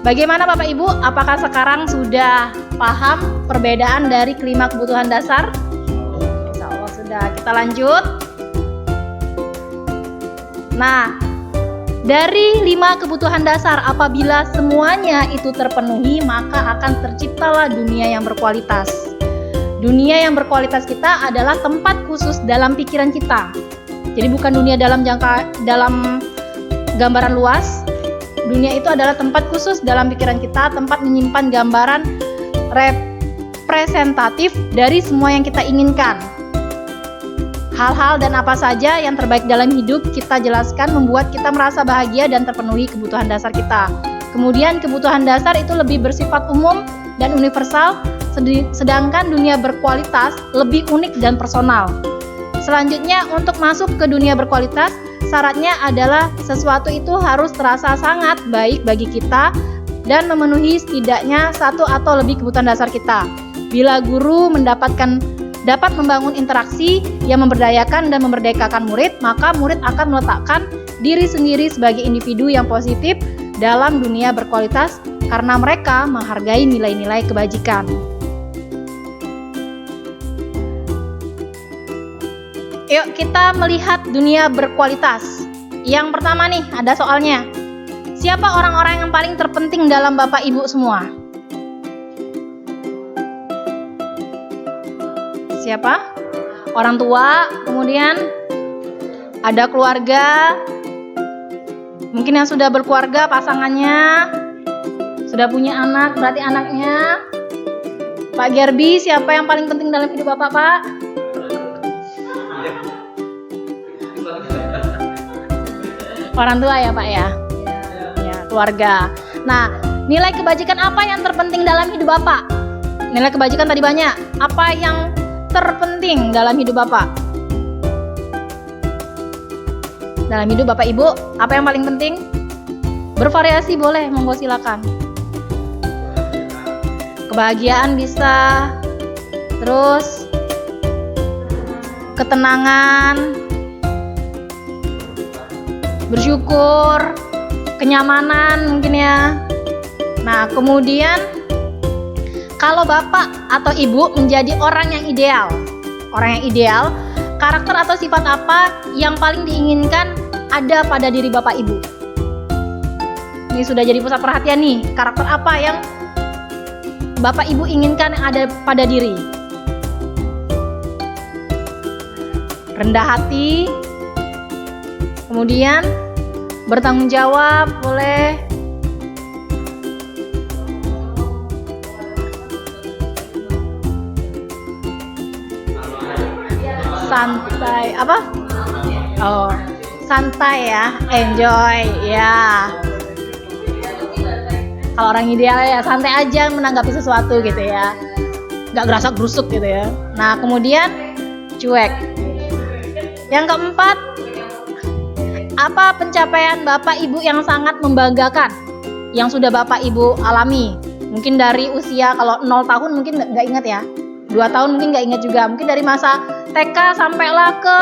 Speaker 1: Bagaimana Bapak Ibu? Apakah sekarang sudah paham perbedaan dari kelima kebutuhan dasar? Insya Allah sudah. Kita lanjut. Nah, dari 5 kebutuhan dasar, apabila semuanya itu terpenuhi, maka akan terciptalah dunia yang berkualitas. Dunia yang berkualitas kita adalah tempat khusus dalam pikiran kita. Jadi bukan dunia dalam gambaran luas. Dunia itu adalah tempat khusus dalam pikiran kita, tempat menyimpan gambaran representatif dari semua yang kita inginkan. Hal-hal dan apa saja yang terbaik dalam hidup kita jelaskan membuat kita merasa bahagia dan terpenuhi kebutuhan dasar kita. Kemudian kebutuhan dasar itu lebih bersifat umum dan universal, sedangkan dunia berkualitas lebih unik dan personal. Selanjutnya, untuk masuk ke dunia berkualitas, syaratnya adalah sesuatu itu harus terasa sangat baik bagi kita dan memenuhi setidaknya satu atau lebih kebutuhan dasar kita. Bila guru dapat membangun interaksi yang memberdayakan dan memerdekakan murid, maka murid akan meletakkan diri sendiri sebagai individu yang positif dalam dunia berkualitas karena mereka menghargai nilai-nilai kebajikan. Yuk kita melihat dunia berkualitas. Yang pertama nih, ada soalnya. Siapa orang-orang yang paling terpenting dalam Bapak Ibu semua? Siapa? Orang tua, kemudian ada keluarga. Mungkin yang sudah berkeluarga, pasangannya, sudah punya anak, berarti anaknya. Pak Gerbi, siapa yang paling penting dalam hidup Bapak, Pak? Orang tua ya Pak ya? Ya, keluarga. Nah, nilai kebajikan apa yang terpenting dalam hidup Bapak? Nilai kebajikan tadi banyak. Apa yang terpenting dalam hidup Bapak? Dalam hidup Bapak Ibu, apa yang paling penting? Bervariasi boleh, monggo silakan. Kebahagiaan bisa, terus ketenangan, bersyukur, kenyamanan mungkin ya. Nah, kemudian kalau Bapak atau Ibu menjadi orang yang ideal, karakter atau sifat apa yang paling diinginkan ada pada diri Bapak Ibu? Ini sudah jadi pusat perhatian nih, karakter apa yang Bapak Ibu inginkan yang ada pada diri? Rendah hati, kemudian bertanggung jawab, boleh. Santai, apa? Oh, santai ya, enjoy ya. Kalau orang ideal ya santai aja menanggapi sesuatu gitu ya, nggak gerasak gerusuk gitu ya. Nah kemudian cuek. Yang keempat, apa pencapaian Bapak Ibu yang sangat membanggakan yang sudah Bapak Ibu alami? Mungkin dari usia, kalau 0 tahun mungkin nggak ingat ya, 2 tahun mungkin nggak ingat juga, mungkin dari masa TK sampailah ke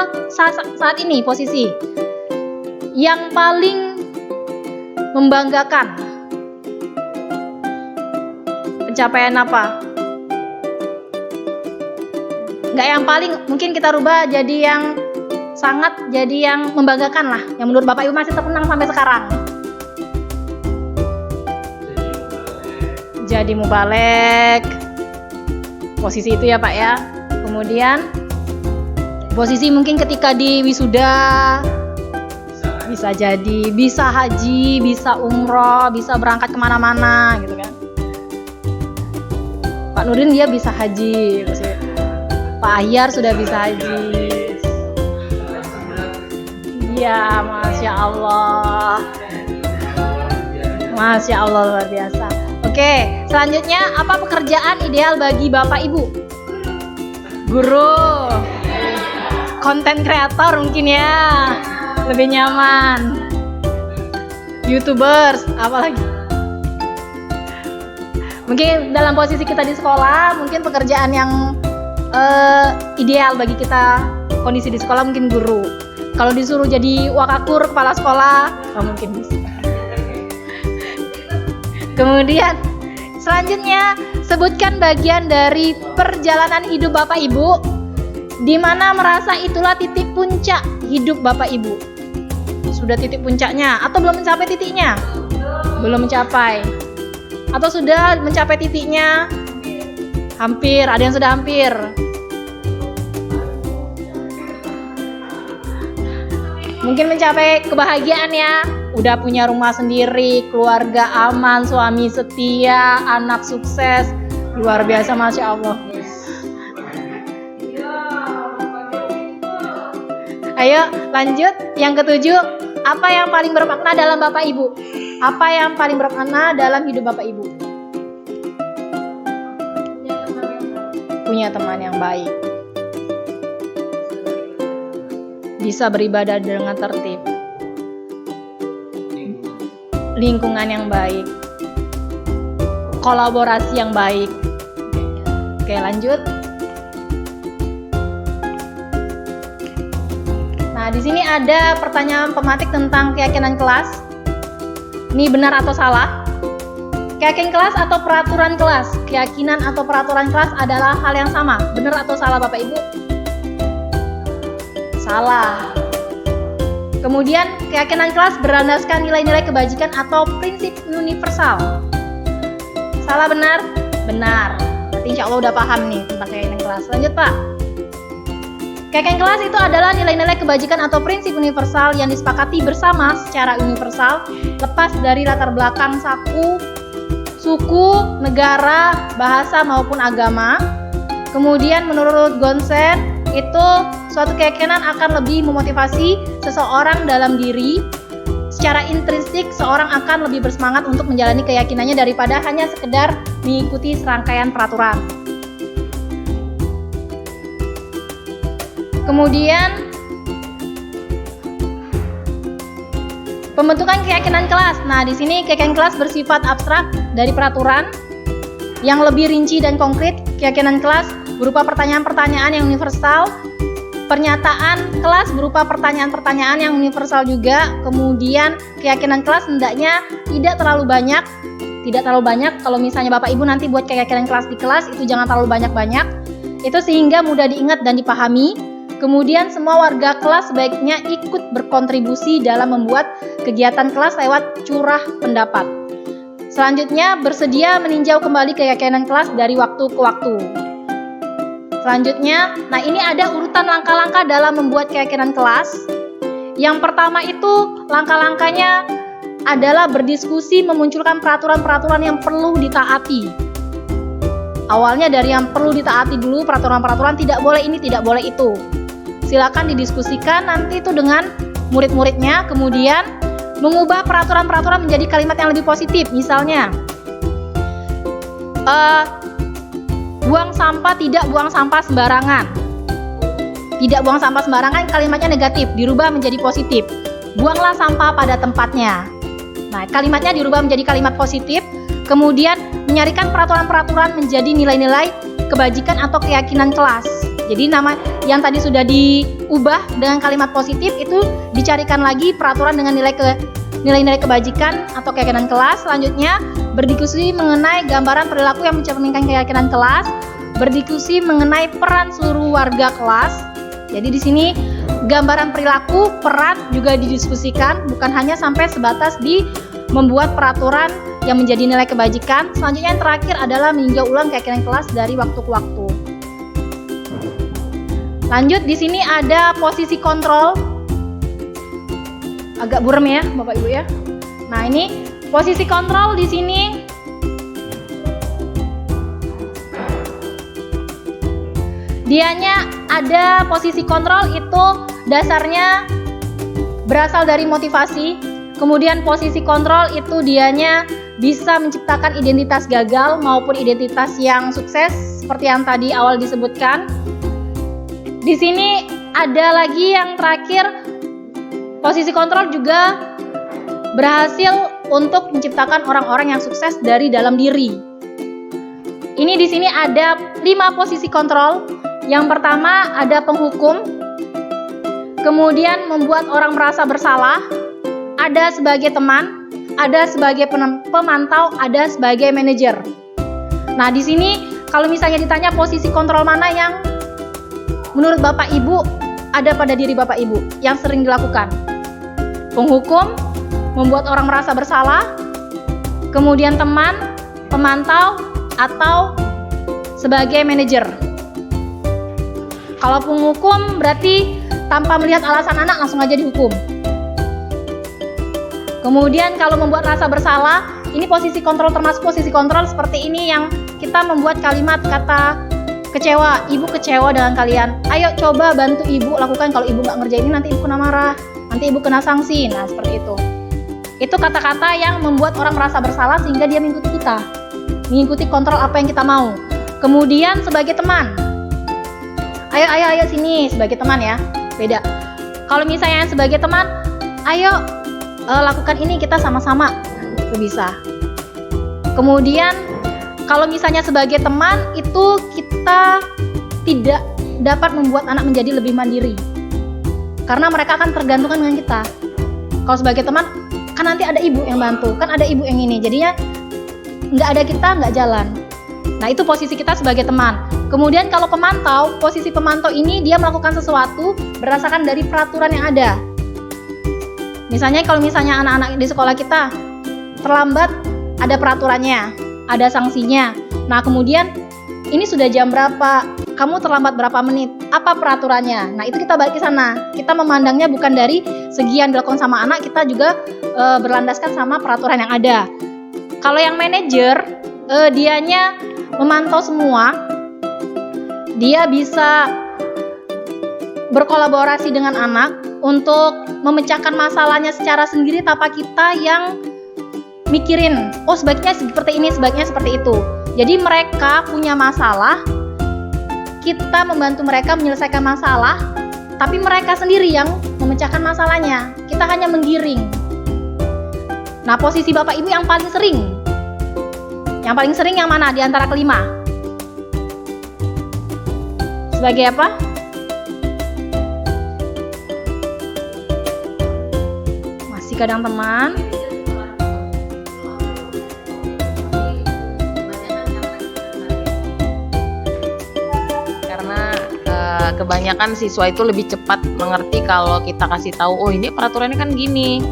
Speaker 1: saat ini posisi yang paling membanggakan. Pencapaian apa? Nggak yang paling, mungkin kita rubah jadi yang sangat, jadi yang membanggakan lah, yang menurut Bapak Ibu masih terkenang sampai sekarang. Jadi mubalek, posisi itu ya Pak ya. Kemudian posisi mungkin ketika di wisuda, bisa jadi, bisa haji, bisa umroh, bisa berangkat kemana-mana gitu kan. Pak Nurdin dia bisa haji, Pak Ahyar sudah bisa haji. Ya, Masya Allah. Masya Allah, luar biasa. Oke, selanjutnya apa pekerjaan ideal bagi Bapak Ibu? Guru, konten kreator mungkin ya, lebih nyaman. YouTubers, apalagi? Mungkin dalam posisi kita di sekolah, mungkin pekerjaan yang ideal bagi kita, kondisi di sekolah mungkin guru. Kalau disuruh jadi wakakur kepala sekolah, mungkin bisa. Kemudian selanjutnya, sebutkan bagian dari perjalanan hidup Bapak Ibu di mana merasa itulah titik puncak hidup Bapak Ibu. Sudah titik puncaknya atau belum mencapai titiknya? Belum mencapai. Atau sudah mencapai titiknya? Hampir, ada yang sudah hampir. Mungkin mencapai kebahagiaan ya, udah punya rumah sendiri, keluarga aman, suami setia, anak sukses, luar biasa, Masya Allah. Ayo lanjut, yang ketujuh, apa yang paling bermakna dalam Bapak Ibu? Apa yang paling bermakna dalam hidup Bapak Ibu? Punya teman yang baik, bisa beribadah dengan tertib, lingkungan yang baik, kolaborasi yang baik. Oke, lanjut. Nah, di sini ada pertanyaan pematik tentang keyakinan kelas. Ini benar atau salah? Keyakinan kelas atau peraturan kelas? Keyakinan atau peraturan kelas adalah hal yang sama. Benar atau salah Bapak Ibu? Salah. Kemudian keyakinan kelas berlandaskan nilai-nilai kebajikan atau prinsip universal. Salah benar? Benar. Berarti insya Allah udah paham nih tentang keyakinan kelas. Lanjut Pak. Keyakinan kelas itu adalah nilai-nilai kebajikan atau prinsip universal yang disepakati bersama secara universal, lepas dari latar belakang suku, negara, bahasa maupun agama. Kemudian menurut Gonsen, itu suatu keyakinan akan lebih memotivasi seseorang dalam diri. Secara intrinsik, seorang akan lebih bersemangat untuk menjalani keyakinannya daripada hanya sekedar mengikuti serangkaian peraturan. Kemudian pembentukan keyakinan kelas. Nah, di sini keyakinan kelas bersifat abstrak dari peraturan yang lebih rinci dan konkret. Keyakinan kelas berupa pertanyaan-pertanyaan yang universal. Pernyataan kelas berupa pertanyaan-pertanyaan yang universal juga. Kemudian keyakinan kelas hendaknya tidak terlalu banyak. Tidak terlalu banyak. Kalau misalnya Bapak Ibu nanti buat keyakinan kelas di kelas, itu jangan terlalu banyak-banyak. Itu sehingga mudah diingat dan dipahami. Kemudian semua warga kelas sebaiknya ikut berkontribusi dalam membuat kegiatan kelas lewat curah pendapat. Selanjutnya, bersedia meninjau kembali keyakinan kelas dari waktu ke waktu. Selanjutnya, nah ini ada urutan langkah-langkah dalam membuat keyakinan kelas. Yang pertama itu langkah-langkahnya adalah berdiskusi memunculkan peraturan-peraturan yang perlu ditaati. Awalnya dari yang perlu ditaati dulu, peraturan-peraturan tidak boleh ini, tidak boleh itu. Silakan didiskusikan nanti itu dengan murid-muridnya, kemudian mengubah peraturan-peraturan menjadi kalimat yang lebih positif. Misalnya, buang sampah, tidak buang sampah sembarangan. Tidak buang sampah sembarangan, kalimatnya negatif, dirubah menjadi positif. Buanglah sampah pada tempatnya. Nah, kalimatnya dirubah menjadi kalimat positif. Kemudian menyarikan peraturan-peraturan menjadi nilai-nilai kebajikan atau keyakinan kelas. Jadi nama yang tadi sudah diubah dengan kalimat positif itu dicarikan lagi peraturan dengan nilai-nilai kebajikan atau keyakinan kelas. Selanjutnya berdiskusi mengenai gambaran perilaku yang mencerminkan keyakinan kelas, berdiskusi mengenai peran seluruh warga kelas. Jadi di sini gambaran perilaku, peran juga didiskusikan, bukan hanya sampai sebatas di membuat peraturan yang menjadi nilai kebajikan. Selanjutnya yang terakhir adalah meninjau ulang keyakinan kelas dari waktu ke waktu. Lanjut, di sini ada posisi kontrol. Agak burem ya, Bapak Ibu ya. Nah, ini posisi kontrol di sini dianya ada posisi kontrol itu dasarnya berasal dari motivasi. Kemudian posisi kontrol itu dianya bisa menciptakan identitas gagal maupun identitas yang sukses seperti yang tadi awal disebutkan. Di sini ada lagi yang terakhir, posisi kontrol juga berhasil untuk menciptakan orang-orang yang sukses dari dalam diri. Ini di sini ada 5 posisi kontrol. Yang pertama ada penghukum, kemudian membuat orang merasa bersalah, ada sebagai teman, ada sebagai pemantau, ada sebagai manajer. Nah, di sini kalau misalnya ditanya posisi kontrol mana yang menurut Bapak Ibu ada pada diri Bapak Ibu yang sering dilakukan? Penghukum, membuat orang merasa bersalah, kemudian teman, pemantau, atau sebagai manajer. Kalau penghukum berarti tanpa melihat alasan anak langsung aja dihukum. Kemudian kalau membuat rasa bersalah, ini posisi kontrol, termasuk posisi kontrol seperti ini yang kita membuat kalimat kata kecewa, ibu kecewa dengan kalian. Ayo coba bantu ibu lakukan, kalau ibu nggak ngerjain ini nanti ibu kena marah, nanti ibu kena sanksi. Nah, seperti itu. Itu kata-kata yang membuat orang merasa bersalah sehingga dia mengikuti kita, mengikuti kontrol apa yang kita mau. Kemudian sebagai teman, ayo sini sebagai teman ya, beda. Kalau misalnya sebagai teman, ayo lakukan ini kita sama-sama, itu bisa. Kemudian kalau misalnya sebagai teman itu kita tidak dapat membuat anak menjadi lebih mandiri, karena mereka akan tergantungan dengan kita. Kalau sebagai teman, kan nanti ada ibu yang bantu, kan ada ibu yang ini, jadinya nggak ada kita nggak jalan. Nah itu posisi kita sebagai teman. Kemudian kalau pemantau, posisi pemantau ini dia melakukan sesuatu berdasarkan dari peraturan yang ada. Misalnya kalau misalnya anak-anak di sekolah kita terlambat, ada peraturannya, ada sanksinya. Nah kemudian ini sudah jam berapa, kamu terlambat berapa menit, apa peraturannya. Nah itu kita balik ke sana, kita memandangnya bukan dari segi yang dilakukan sama anak, kita juga berlandaskan sama peraturan yang ada. Kalau yang manajer, dianya memantau semua, dia bisa berkolaborasi dengan anak untuk memecahkan masalahnya secara sendiri tanpa kita yang mikirin, oh sebaiknya seperti ini, sebaiknya seperti itu. Jadi mereka punya masalah, kita membantu mereka menyelesaikan masalah, tapi mereka sendiri yang memecahkan masalahnya, kita hanya menggiring. Nah posisi bapak ibu yang paling sering yang mana di antara kelima? Sebagai apa? Masih kadang teman.
Speaker 9: Karena kebanyakan siswa itu lebih cepat mengerti kalau kita kasih tahu, oh ini peraturannya kan gini.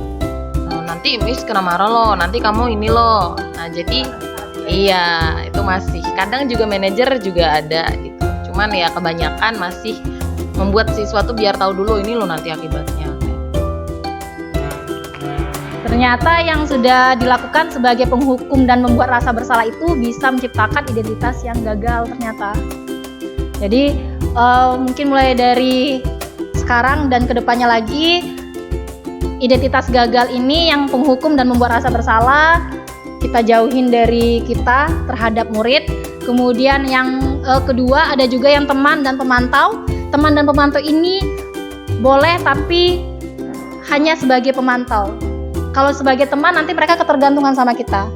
Speaker 9: Nanti Miss kena marah loh, nanti kamu ini loh. Nah jadi iya itu masih. Kadang juga manajer juga ada gitu. Cuman ya kebanyakan masih membuat siswa tuh biar tahu dulu ini loh nanti akibatnya.
Speaker 1: Ternyata yang sudah dilakukan sebagai penghukum dan membuat rasa bersalah itu bisa menciptakan identitas yang gagal ternyata. Jadi mungkin mulai dari sekarang dan kedepannya lagi, identitas gagal ini yang penghukum dan membuat rasa bersalah kita jauhin dari kita terhadap murid. Kemudian yang kedua ada juga yang teman dan pemantau. Teman dan pemantau ini boleh tapi hanya sebagai pemantau. Kalau sebagai teman nanti mereka ketergantungan sama kita.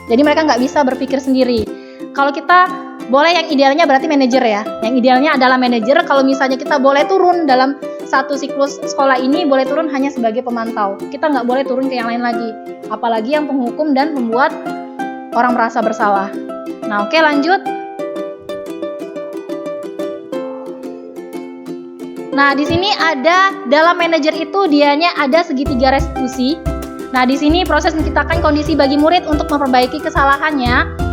Speaker 1: Jadi mereka nggak bisa berpikir sendiri. Kalau kita boleh, yang idealnya berarti manajer ya. Yang idealnya adalah manajer. Kalau misalnya kita boleh turun dalam satu siklus sekolah ini, boleh turun hanya sebagai pemantau. Kita nggak boleh turun ke yang lain lagi. Apalagi yang penghukum dan membuat orang merasa bersalah. Nah oke lanjut. Nah di sini ada dalam manajer itu dianya ada segitiga restitusi. Nah di sini proses menciptakan kondisi bagi murid untuk memperbaiki kesalahannya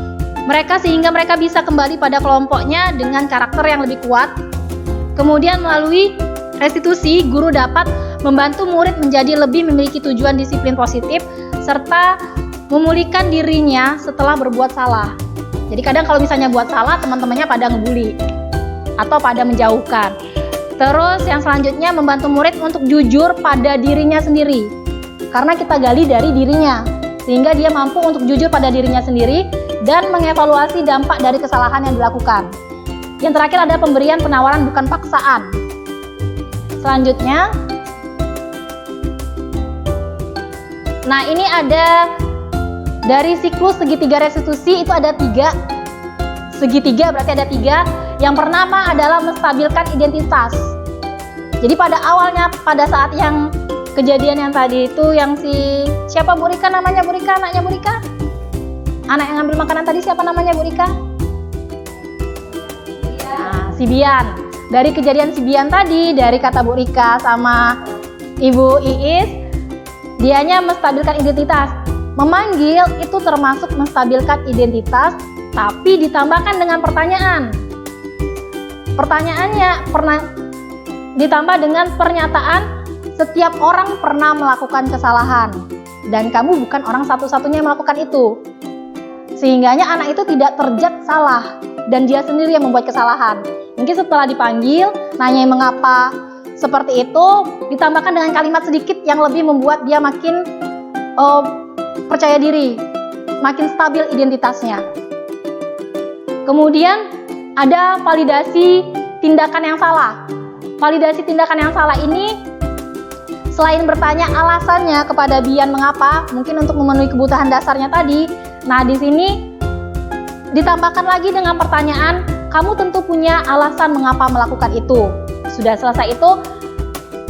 Speaker 1: mereka sehingga mereka bisa kembali pada kelompoknya dengan karakter yang lebih kuat. Kemudian melalui restitusi, guru dapat membantu murid menjadi lebih memiliki tujuan disiplin positif serta memulihkan dirinya setelah berbuat salah. Jadi kadang kalau misalnya buat salah, teman-temannya pada ngebully atau pada menjauhkan. Terus yang selanjutnya membantu murid untuk jujur pada dirinya sendiri. Karena kita gali dari dirinya, sehingga dia mampu untuk jujur pada dirinya sendiri dan mengevaluasi dampak dari kesalahan yang dilakukan. Yang terakhir ada pemberian penawaran bukan paksaan. Selanjutnya, nah ini ada dari siklus segitiga restitusi itu ada 3. Segitiga berarti ada 3. Yang pertama adalah menstabilkan identitas. Jadi pada awalnya, pada saat yang kejadian yang tadi itu yang si siapa Bu Rika namanya, Bu Rika, anaknya Bu Rika? Anak yang ngambil makanan tadi siapa namanya Bu Rika? Nah, si Bian. Dari kejadian si Bian tadi, dari kata Bu Rika sama Ibu Iis, dianya menstabilkan identitas. Memanggil itu termasuk menstabilkan identitas, tapi ditambahkan dengan pertanyaan. Pertanyaannya pernah ditambah dengan pernyataan setiap orang pernah melakukan kesalahan dan kamu bukan orang satu-satunya yang melakukan itu. Sehingganya anak itu tidak terjat salah dan dia sendiri yang membuat kesalahan. Mungkin setelah dipanggil, nanya mengapa seperti itu, ditambahkan dengan kalimat sedikit yang lebih membuat dia makin percaya diri, makin stabil identitasnya. Kemudian ada validasi tindakan yang salah. Validasi tindakan yang salah ini selain bertanya alasannya kepada Bian mengapa, mungkin untuk memenuhi kebutuhan dasarnya tadi. Nah, di sini ditambahkan lagi dengan pertanyaan, kamu tentu punya alasan mengapa melakukan itu. Sudah selesai itu,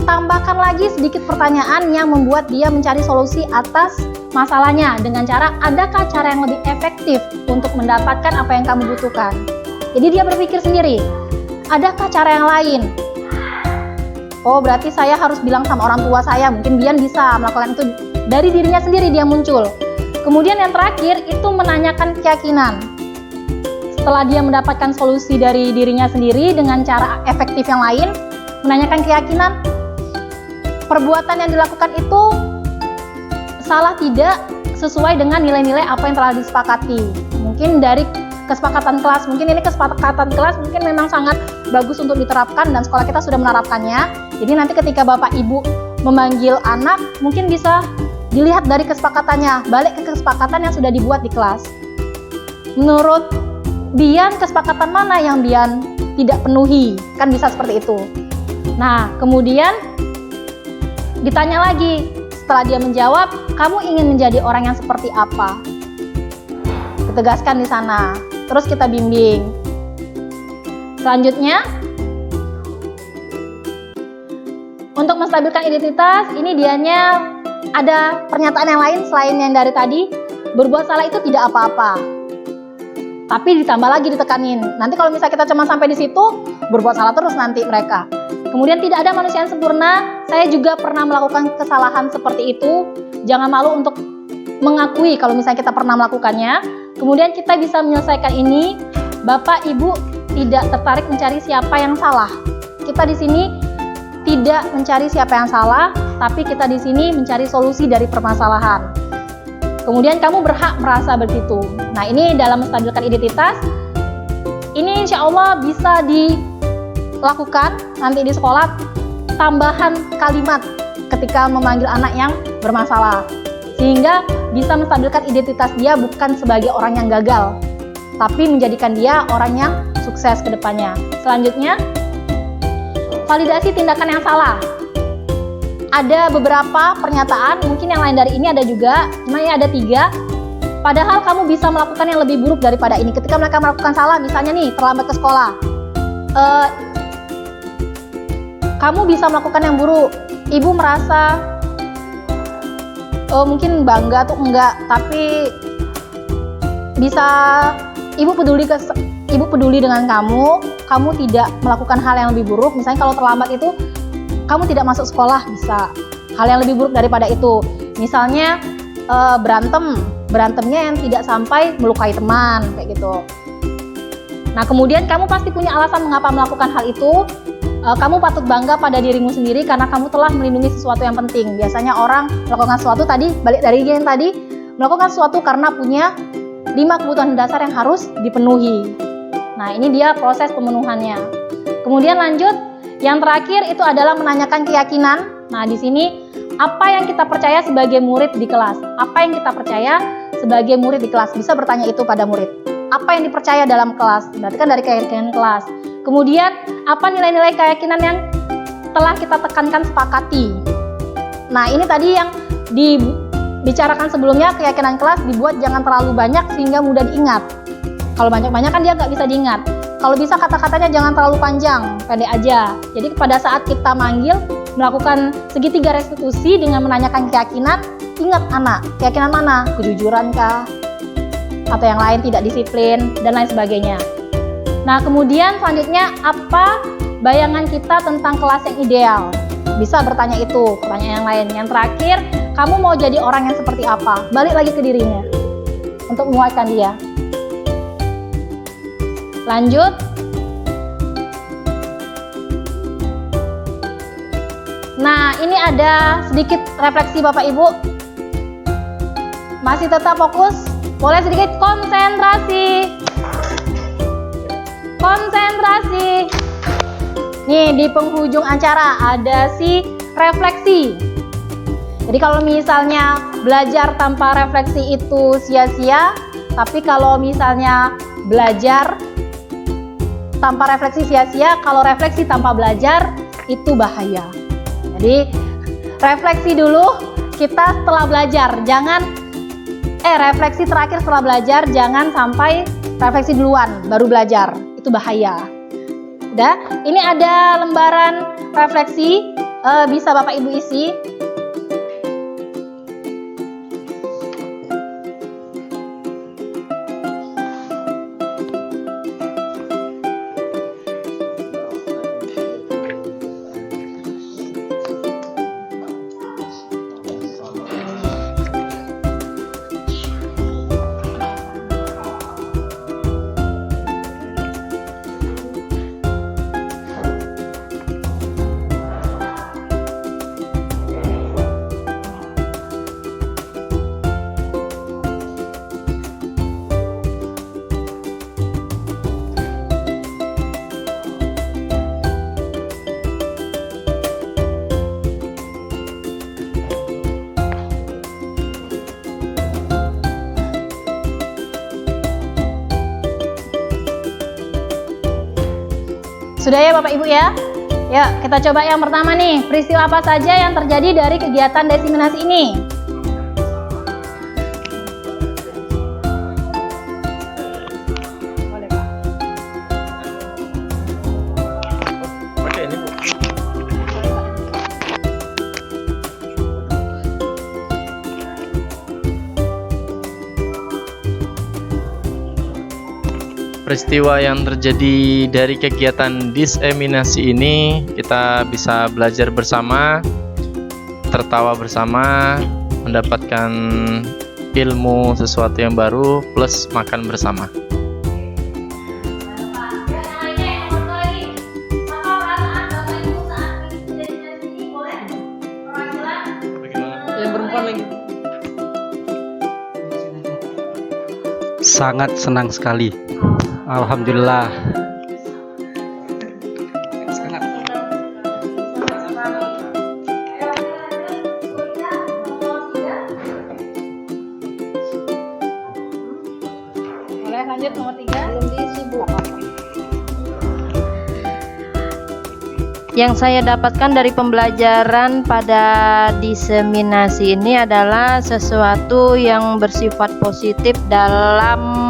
Speaker 1: tambahkan lagi sedikit pertanyaan yang membuat dia mencari solusi atas masalahnya dengan cara, adakah cara yang lebih efektif untuk mendapatkan apa yang kamu butuhkan? Jadi dia berpikir sendiri, adakah cara yang lain? Oh, berarti saya harus bilang sama orang tua saya, mungkin Bian bisa melakukan itu dari dirinya sendiri, dia muncul. Kemudian yang terakhir itu menanyakan keyakinan. Setelah dia mendapatkan solusi dari dirinya sendiri dengan cara efektif yang lain, menanyakan keyakinan, perbuatan yang dilakukan itu salah tidak sesuai dengan nilai-nilai apa yang telah disepakati. Mungkin dari kesepakatan kelas, mungkin ini kesepakatan kelas mungkin memang sangat bagus untuk diterapkan dan sekolah kita sudah menerapkannya. Jadi nanti ketika Bapak Ibu memanggil anak, mungkin bisa dilihat dari kesepakatannya, balik ke kesepakatan yang sudah dibuat di kelas. Menurut Bian, kesepakatan mana yang Bian tidak penuhi? Kan bisa seperti itu. Nah, kemudian ditanya lagi, setelah dia menjawab, kamu ingin menjadi orang yang seperti apa? Ditegaskan di sana. Terus kita bimbing. Selanjutnya, untuk menstabilkan identitas, ini dianya ada pernyataan yang lain selain yang dari tadi. Berbuat salah itu tidak apa-apa. Tapi ditambah lagi ditekanin. Nanti kalau misalnya kita cuma sampai di situ, berbuat salah terus nanti mereka. Kemudian tidak ada manusia yang sempurna. Saya juga pernah melakukan kesalahan seperti itu. Jangan malu untuk mengakui kalau misalnya kita pernah melakukannya. Kemudian kita bisa menyelesaikan ini. Bapak, Ibu tidak tertarik mencari siapa yang salah. Kita di sini tidak mencari siapa yang salah, tapi kita di sini mencari solusi dari permasalahan. Kemudian kamu berhak merasa begitu. Nah, ini dalam menstabilkan identitas. Ini insya Allah bisa dilakukan nanti di sekolah, tambahan kalimat ketika memanggil anak yang bermasalah. Sehingga bisa menstabilkan identitas dia bukan sebagai orang yang gagal, tapi menjadikan dia orang yang sukses ke depannya. Selanjutnya, validasi tindakan yang salah. Ada beberapa pernyataan, mungkin yang lain dari ini ada juga, cuma ini ada 3. Padahal kamu bisa melakukan yang lebih buruk daripada ini. Ketika mereka melakukan salah, misalnya nih, terlambat ke sekolah. Kamu bisa melakukan yang buruk. Ibu merasa mungkin bangga atau enggak, tapi bisa ibu peduli dengan kamu tidak melakukan hal yang lebih buruk. Misalnya kalau terlambat itu kamu tidak masuk sekolah, bisa hal yang lebih buruk daripada itu. Misalnya berantemnya yang tidak sampai melukai teman, kayak gitu. Nah, kemudian kamu pasti punya alasan mengapa melakukan hal itu. Kamu patut bangga pada dirimu sendiri karena kamu telah melindungi sesuatu yang penting. Biasanya orang melakukan sesuatu tadi, balik dari yang tadi, melakukan sesuatu karena punya 5 kebutuhan dasar yang harus dipenuhi. Nah, ini dia proses pemenuhannya. Kemudian lanjut, yang terakhir itu adalah menanyakan keyakinan. Nah, di sini apa yang kita percaya sebagai murid di kelas? Apa yang kita percaya sebagai murid di kelas? Bisa bertanya itu pada murid. Apa yang dipercaya dalam kelas? Berarti kan dari keyakinan kelas. Kemudian, apa nilai-nilai keyakinan yang telah kita tekankan sepakati? Nah, ini tadi yang dibicarakan sebelumnya, keyakinan kelas dibuat jangan terlalu banyak sehingga mudah diingat. Kalau banyak-banyak kan dia nggak bisa diingat. Kalau bisa kata-katanya jangan terlalu panjang, pendek aja. Jadi pada saat kita manggil, melakukan segitiga restitusi dengan menanyakan keyakinan, ingat anak, keyakinan mana? Kejujuran kah? Atau yang lain, tidak disiplin, dan lain sebagainya. Nah, kemudian selanjutnya, apa bayangan kita tentang kelas yang ideal? Bisa bertanya itu, pertanyaan yang lain. Yang terakhir, kamu mau jadi orang yang seperti apa? Balik lagi ke dirinya, untuk menguatkan dia. Lanjut. Nah, ini ada sedikit refleksi Bapak Ibu. Masih tetap fokus? Boleh sedikit konsentrasi. Konsentrasi. Nih, di penghujung acara ada si refleksi. Jadi kalau misalnya belajar tanpa refleksi itu sia-sia, tapi kalau misalnya belajar tanpa refleksi sia-sia, kalau refleksi tanpa belajar itu bahaya. Jadi refleksi dulu kita setelah belajar, jangan refleksi terakhir setelah belajar, jangan sampai refleksi duluan baru belajar, itu bahaya. Udah, ini ada lembaran refleksi. bisa Bapak Ibu isi. Sudah ya Bapak Ibu ya? Ya, kita coba yang pertama nih. Peristiwa apa saja yang terjadi dari kegiatan diseminasi ini?
Speaker 4: Peristiwa yang terjadi dari kegiatan diseminasi ini, kita bisa belajar bersama, tertawa bersama, mendapatkan ilmu sesuatu yang baru, plus makan bersama.
Speaker 8: Yang perempuan lagi.
Speaker 5: Sangat senang sekali. Alhamdulillah.
Speaker 1: Boleh lanjut nomor 3.
Speaker 6: Yang saya dapatkan dari pembelajaran pada diseminasi ini adalah sesuatu yang bersifat positif dalam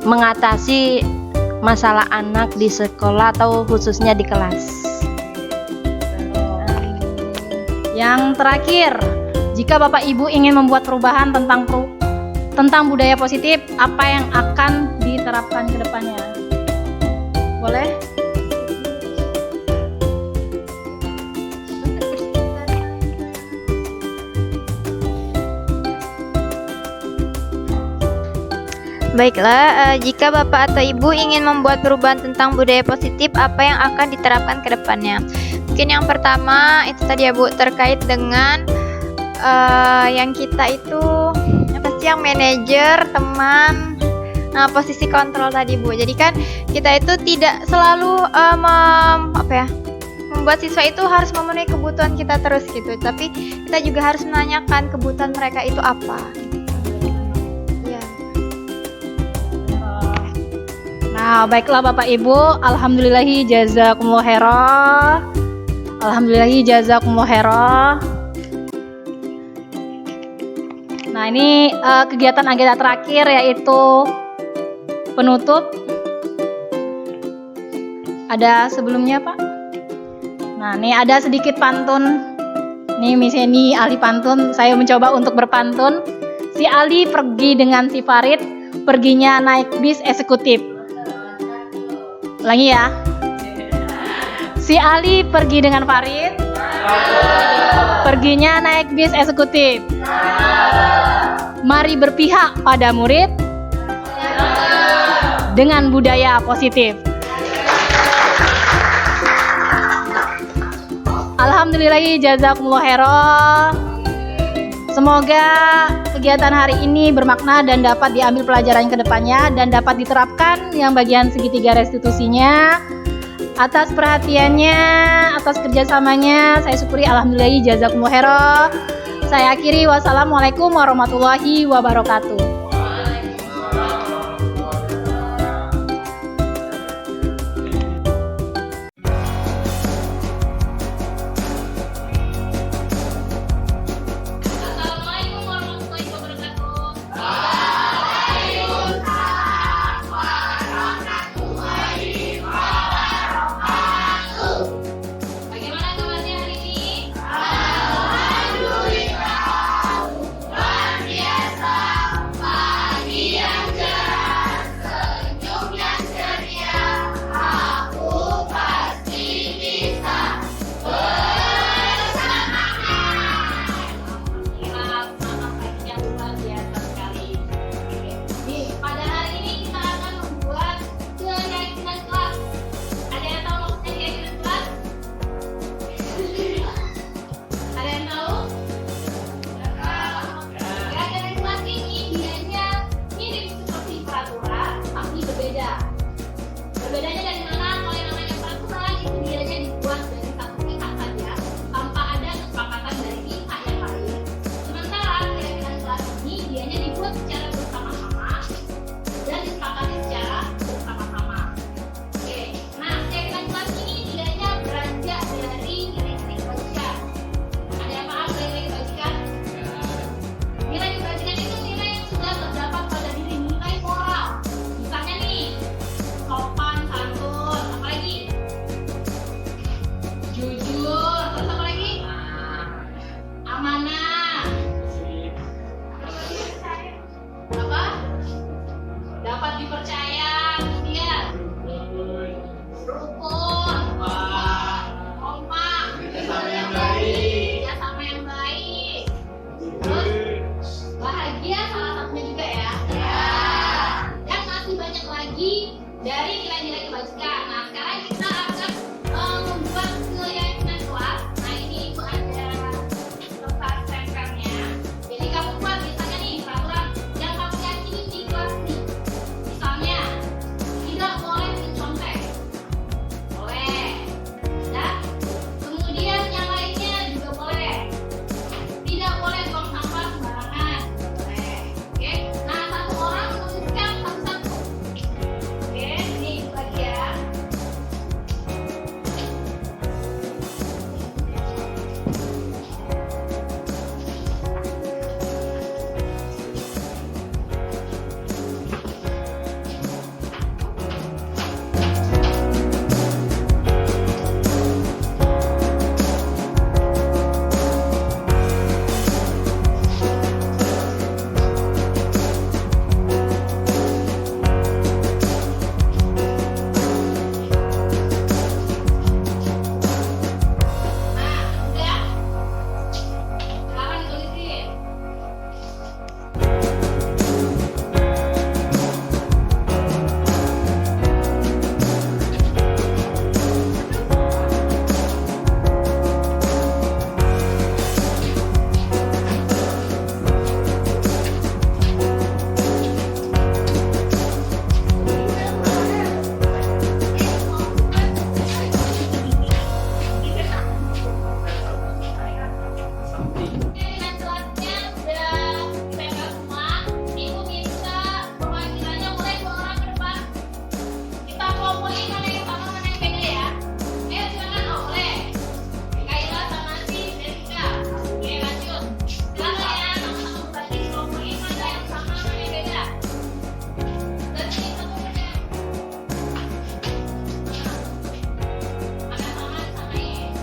Speaker 6: mengatasi masalah anak di sekolah atau khususnya di kelas.
Speaker 1: Yang terakhir, jika Bapak Ibu ingin membuat perubahan tentang budaya positif, apa yang akan diterapkan ke depannya? Boleh?
Speaker 7: Baiklah, jika Bapak atau Ibu ingin membuat perubahan tentang budaya positif, apa yang akan diterapkan ke depannya? Mungkin yang pertama itu tadi ya Bu, terkait dengan yang kita itu apa sih, yang manajer, teman, posisi kontrol tadi Bu. Jadi kan kita itu tidak selalu membuat siswa itu harus memenuhi kebutuhan kita terus gitu, tapi kita juga harus menanyakan kebutuhan mereka itu apa.
Speaker 1: Nah, baiklah Bapak Ibu, alhamdulillahi jazakumullah khairah. Alhamdulillahi jazakumullah khairah. Nah, ini kegiatan agenda terakhir yaitu penutup. Ada sebelumnya, Pak? Nah, ini ada sedikit pantun. Nih, Miss Eni ahli pantun, saya mencoba untuk berpantun. Si Ali pergi dengan si Farid, perginya naik bis eksekutif. Ulangi ya. Si Ali pergi dengan Farid, perginya naik bis eksekutif. Mari berpihak pada murid dengan budaya positif. Alhamdulillahi jazakumullah khairan. Semoga kegiatan hari ini bermakna dan dapat diambil pelajaran ke depannya dan dapat diterapkan yang bagian segitiga restitusinya. Atas perhatiannya, atas kerjasamanya, saya syukuri. Alhamdulillah jazakumullah khairan. Saya akhiri, wassalamualaikum warahmatullahi wabarakatuh. dapat dipercaya, kemudian rukun, kompak,
Speaker 2: Kerjasama yang baik.
Speaker 1: kerjasama yang baik, terus bahagia salah satunya juga ya. Dan masih banyak lagi dari nilai-nilai kebajikan. Nah, sekarang kita akan membuat keyakinan kelas. Nah, ini itu ada letak stempelnya. Jadi kamu buat misalnya nih peraturan yang kamu yakini di kelas nih. Misalnya tidak boleh mencontek. Boleh. Dan kemudian yang lainnya juga boleh. Tidak boleh buang sampah sembarangan. Boleh. Oke. Nah, satu orang menuliskan satu-satu. Oke, ini lagi ya. Nah, udah. Sekarang ditulisin. Dengan kelasnya sudah ditempel semua. Ibu minta pemanggilannya mulai 2 orang ke depan. Kita kelompoknya mana yang sama mana yang beda ya. Ayo silakan. Oh, boleh. Kaila sama si Jessica. Oke, lanjut. Silakan ya, sama-sama berbagi kelompoknya mana yang sama mana yang beda. Berarti satu beda. Mana sama disamain.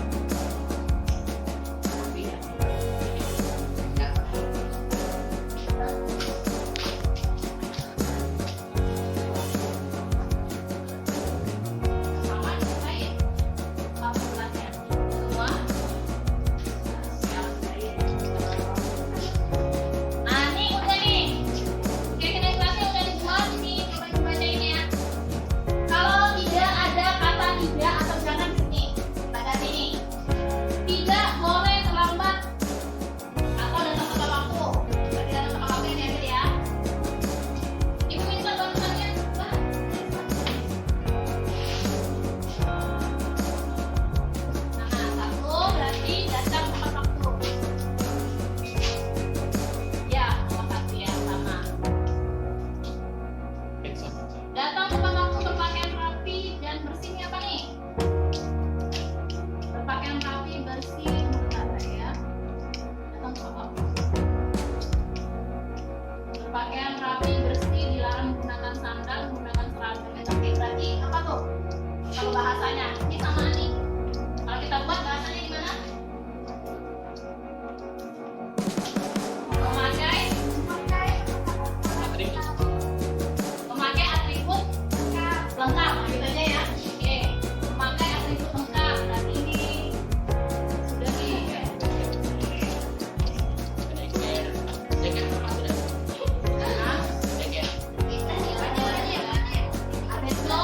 Speaker 1: Sama disamain. 14-nya. Semua. Nah, ini udah nih. Keyakinan kelasnya udah dibuat. Ini coba dibacain ya. Kalau tidak ada kata tidak atau jangan di sini. Pada sini. Tidak boleh terlambat atau datang tepat waktu. Berarti datang tepat waktu ini aja ya. Ibu minta tulisannya. Nah, satu berarti datang tepat waktu. Ya, nomor 1 ya, sama. Datang tepat waktu, berpakaian rapi dan bersih ini apa nih? Berpakaian rapi, bersih, bentar ya. Datang tepat waktu. Berpakaian rapi, bersih, dilarang menggunakan sandal, menggunakan seragam yang cantik. Berarti apa tuh? Kalau bahasanya, ini sama nih. Kalau kita buat bahasanya gimana? Memakai atribut lengkap, gitu aja ya. Oke, memakai atribut lengkap. Berarti ini sudah nih. Hah? Habis itu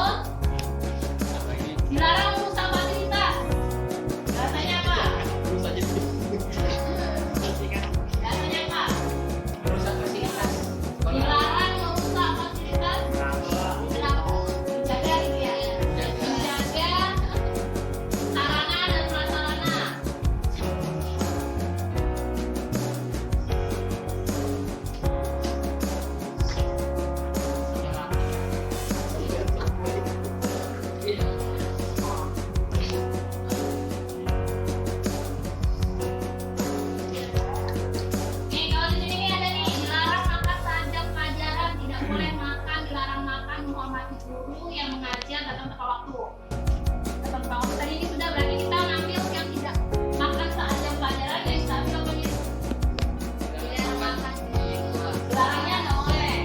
Speaker 1: dilarang merusak fasilitas. Bahasanya apa? Bahasanya apa? Dilarang merusak fasilitas. Kenapa? Dijaga gitu ya. Menjaga sarana dan prasarana. Nih, kalau di sini nih ada nih, dilarang makan saat jam pelajaran, tidak boleh makan, dilarang makan, menghormati guru yang mengajar, datang tepat waktu. Datang tepat waktu tadi ini sudah, berarti kita ngambil yang tidak makan saat jam pelajaran, yang stabil apa nih? Tidak makan. Dilarangnya nggak boleh.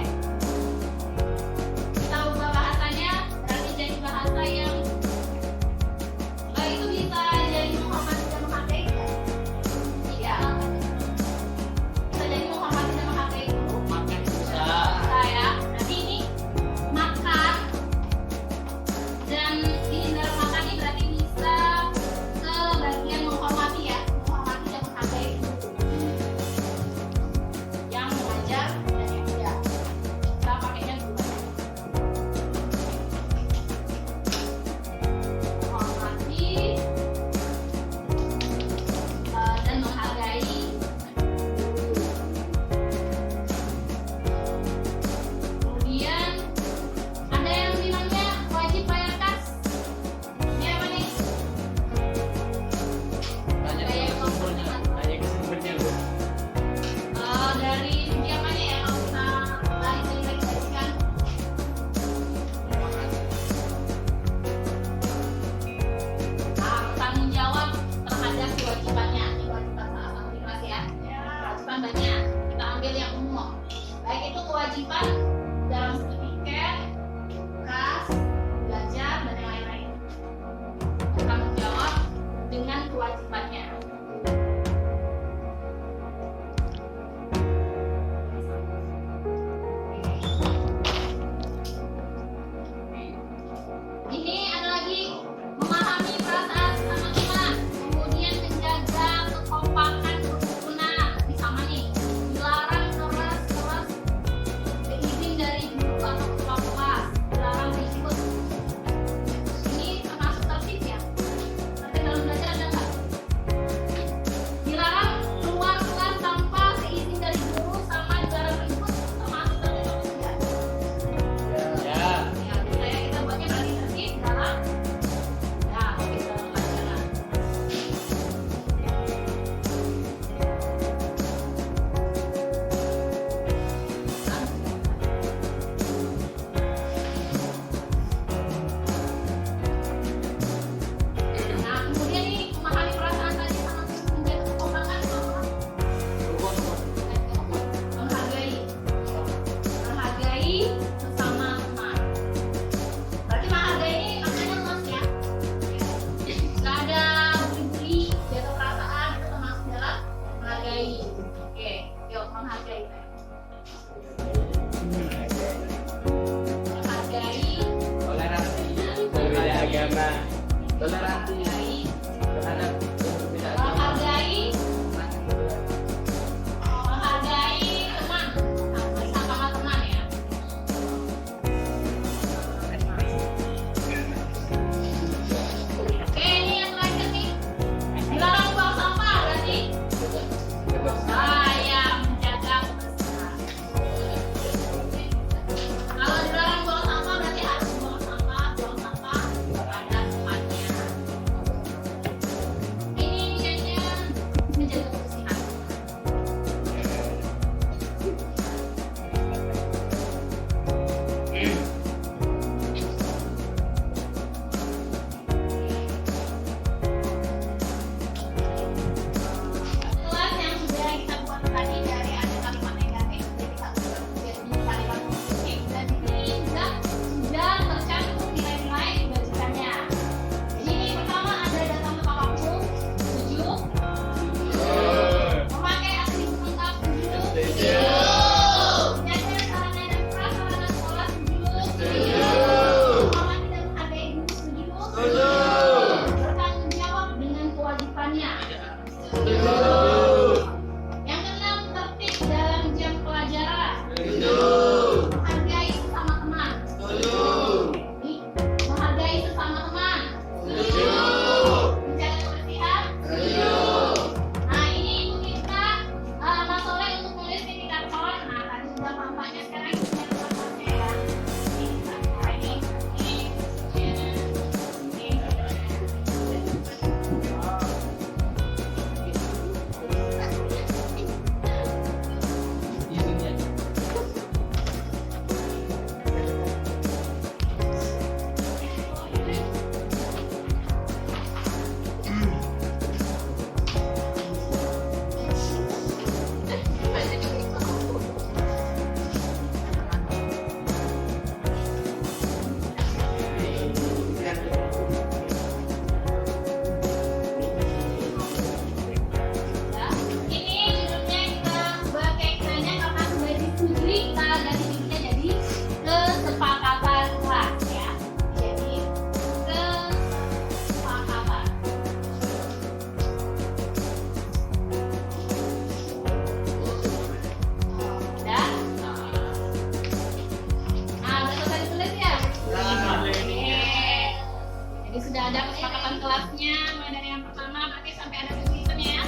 Speaker 1: kelasnya, mulai dari yang pertama berarti sampai ada kesulitannya ya.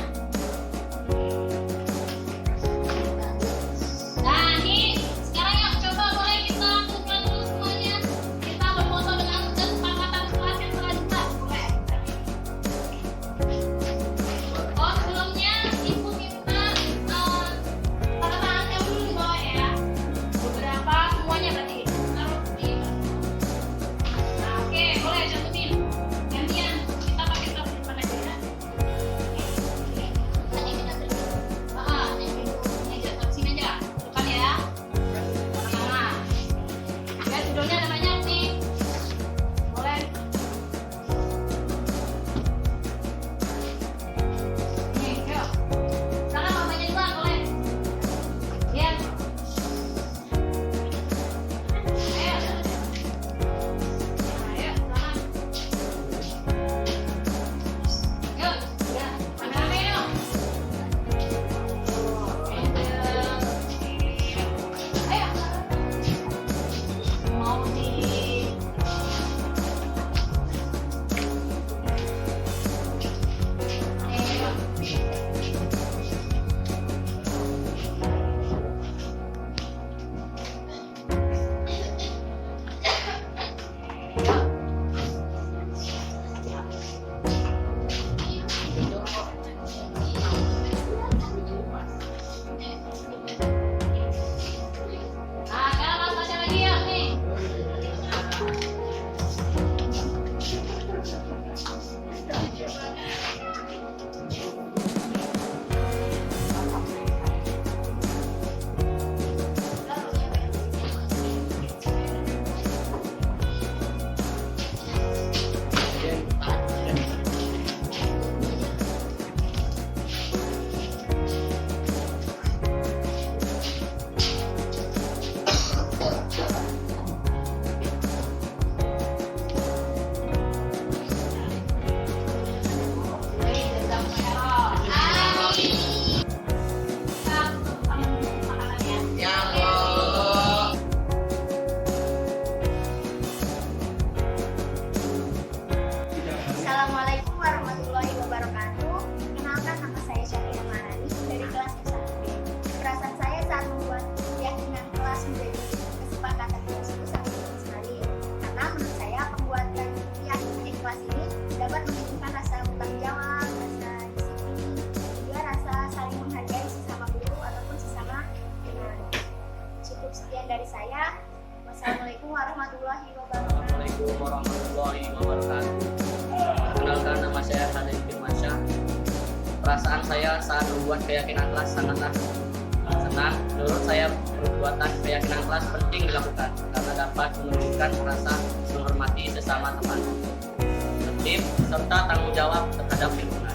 Speaker 1: Nah, ini sekarang yuk coba boleh kita lakukan dulu semuanya. Kita berfoto dengan kesepakatan kelas yang telah dibahas, boleh. Oh, sebelumnya ibu minta tanda tangan dulu di bawah ya. Beberapa semuanya berarti taruh di. Nah, oke, boleh cantumin. Gantian kita pakai tas depan aja ya. Ini aja taruh sini aja. Depan ya. Nah, guys, judulnya ada banyak nih. Boleh. Nih, yuk. Sana mamanya juga boleh. Iya. Ayo. Ayo, sana. Yuk, ya. Rame-rame yuk. Ayo. Mau di Nah, sekarang Mas Tasya lagi ya, nih.
Speaker 2: Assalamualaikum warahmatullahi wabarakatuh. Kenalkan, nama saya Syahriya Marani dari kelas S1B. Perasaan saya saat membuat keyakinan kelas menjadi kesepakatan tersebut sangat penting sekali. Karena menurut saya pembuatan keyakinan di kelas ini dapat menunjukkan rasa bertanggung jawab, rasa disiplin, juga rasa saling menghargai sesama guru ataupun sesama teman. Cukup sekian dari saya. Wassalamualaikum warahmatullahi wabarakatuh.
Speaker 10: Assalamualaikum warahmatullahi wabarakatuh. Perkenalkan, nama saya Halim Firmansyah. Perasaan saya saat membuat keyakinan kelas sangatlah senang. Menurut saya, perbuatan keyakinan kelas penting dilakukan karena dapat menunjukkan rasa menghormati sesama teman, tertib, serta tanggung jawab terhadap lingkungan.